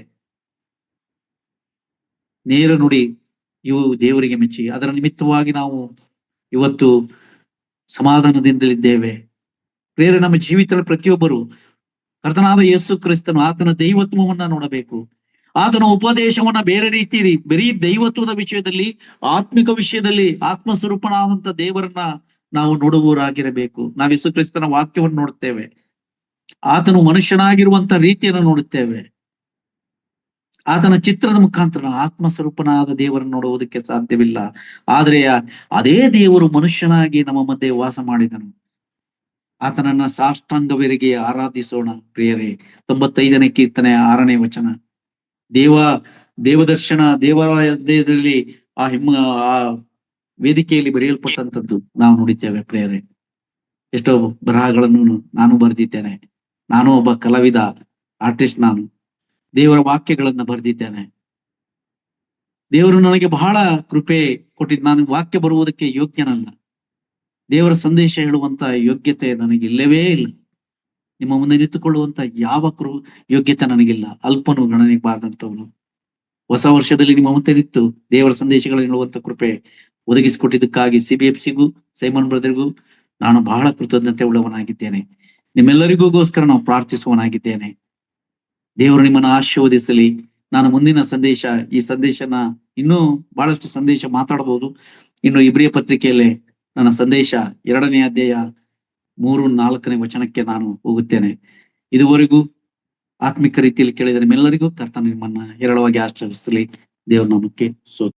ನೇರ ನುಡಿ ಇವು ದೇವರಿಗೆ ಮೆಚ್ಚಿ. ಅದರ ನಿಮಿತ್ತವಾಗಿ ನಾವು ಇವತ್ತು ಸಮಾಧಾನದಿಂದಲಿದ್ದೇವೆ. ಬೇರೆ ನಮ್ಮ ಜೀವಿತದ ಪ್ರತಿಯೊಬ್ಬರು ಕರ್ತನಾದ ಯೇಸು ಕ್ರಿಸ್ತನು ಆತನ ದೈವತ್ವವನ್ನ ನೋಡಬೇಕು. ಆತನ ಉಪದೇಶವನ್ನ ಬೇರೆ ರೀತಿ, ಬರೀ ದೈವತ್ವದ ವಿಷಯದಲ್ಲಿ, ಆತ್ಮಿಕ ವಿಷಯದಲ್ಲಿ ಆತ್ಮ ಸ್ವರೂಪನಾದಂತ ದೇವರನ್ನ ನಾವು ನೋಡುವವರಾಗಿರಬೇಕು. ನಾವು ಯೇಸು ಕ್ರಿಸ್ತನ ವಾಕ್ಯವನ್ನು ನೋಡುತ್ತೇವೆ, ಆತನು ಮನುಷ್ಯನಾಗಿರುವಂತ ರೀತಿಯನ್ನು ನೋಡುತ್ತೇವೆ. ಆತನ ಚಿತ್ರದ ಮುಖಾಂತರ ಆತ್ಮ ಸ್ವರೂಪನಾದ ದೇವರನ್ನು ನೋಡುವುದಕ್ಕೆ ಸಾಧ್ಯವಿಲ್ಲ. ಆದ್ರೆ ಅದೇ ದೇವರು ಮನುಷ್ಯನಾಗಿ ನಮ್ಮ ಮಧ್ಯೆ ವಾಸ ಮಾಡಿದನು. ಆತನನ್ನ ಸಾಷ್ಟಾಂಗವರೆಗೆ ಆರಾಧಿಸೋಣ ಪ್ರಿಯರೇ. 95ನೇ ಕೀರ್ತನೆ 6ನೇ ವಚನ. ದೇವದರ್ಶನ ದೇವಾಲಯದಲ್ಲಿ ಆ ವೇದಿಕೆಯಲ್ಲಿ ಬರೆಯಲ್ಪಟ್ಟಂತದ್ದು ನಾವು ನೋಡಿದ್ದೇವೆ ಪ್ರಿಯರೇ. ಎಷ್ಟೋ ಬರಹಗಳನ್ನು ನಾನು ಬರೆದಿದ್ದೇನೆ. ನಾನು ಒಬ್ಬ ಕಲಾವಿದ, ಆರ್ಟಿಸ್ಟ್. ನಾನು ದೇವರ ವಾಕ್ಯಗಳನ್ನ ಬರೆದಿದ್ದೇನೆ. ದೇವರು ನನಗೆ ಬಹಳ ಕೃಪೆ ಕೊಟ್ಟಿದ್ದು. ನಾನು ವಾಕ್ಯ ಬರುವುದಕ್ಕೆ ಯೋಗ್ಯನಲ್ಲ. ದೇವರ ಸಂದೇಶ ಹೇಳುವಂತ ಯೋಗ್ಯತೆ ನನಗೆ ಇಲ್ಲವೇ ಇಲ್ಲ. ನಿಮ್ಮ ಮುಂದೆ ನಿಂತುಕೊಳ್ಳುವಂತ ಯಾವ ಯೋಗ್ಯತೆ ನನಗಿಲ್ಲ. ಅಲ್ಪನು ಗಣನೆಗೆ ಬಾರದಂತವನು. ಹೊಸ ವರ್ಷದಲ್ಲಿ ನಿಮ್ಮ ಮುಂದೆ ನಿಂತು ದೇವರ ಸಂದೇಶಗಳನ್ನು ಹೇಳುವಂತ ಕೃಪೆ ಒದಗಿಸಿಕೊಟ್ಟಿದ್ದಕ್ಕಾಗಿ CBFCಗೂ ಸೈಮನ್ ಬ್ರದರ್ಗೂ ನಾನು ಬಹಳ ಕೃತಜ್ಞತೆ ಉಳ್ಳವನಾಗಿದ್ದೇನೆ. ನಿಮ್ಮೆಲ್ಲರಿಗೋಸ್ಕರ ನಾವು ಪ್ರಾರ್ಥಿಸುವನಾಗಿದ್ದೇನೆ. ದೇವರು ನಿಮ್ಮನ್ನು ಆಶೀರ್ವದಿಸಲಿ. ನಾನು ಮುಂದಿನ ಈ ಸಂದೇಶನ ಇನ್ನೂ ಬಹಳಷ್ಟು ಸಂದೇಶ ಮಾತಾಡಬಹುದು. ಇನ್ನು ಇಬ್ರಿಯ ಪತ್ರಿಕೆಯಲ್ಲೇ ನನ್ನ ಸಂದೇಶ 2ನೇ ಅಧ್ಯಾಯ 3-4ನೇ ವಚನಕ್ಕೆ ನಾನು ಹೋಗುತ್ತೇನೆ. ಇದುವರೆಗೂ ಆತ್ಮಿಕ ರೀತಿಯಲ್ಲಿ ಕೇಳಿದ ನಿಮ್ಮೆಲ್ಲರಿಗೂ ಕರ್ತನು ನಿಮ್ಮನ್ನ ಹೇರಳವಾಗಿ ಆಶೀರ್ವದಿಸಲಿ. ದೇವರ ನಾಮಕ್ಕೆ ಸ್ತೋತ್ರ.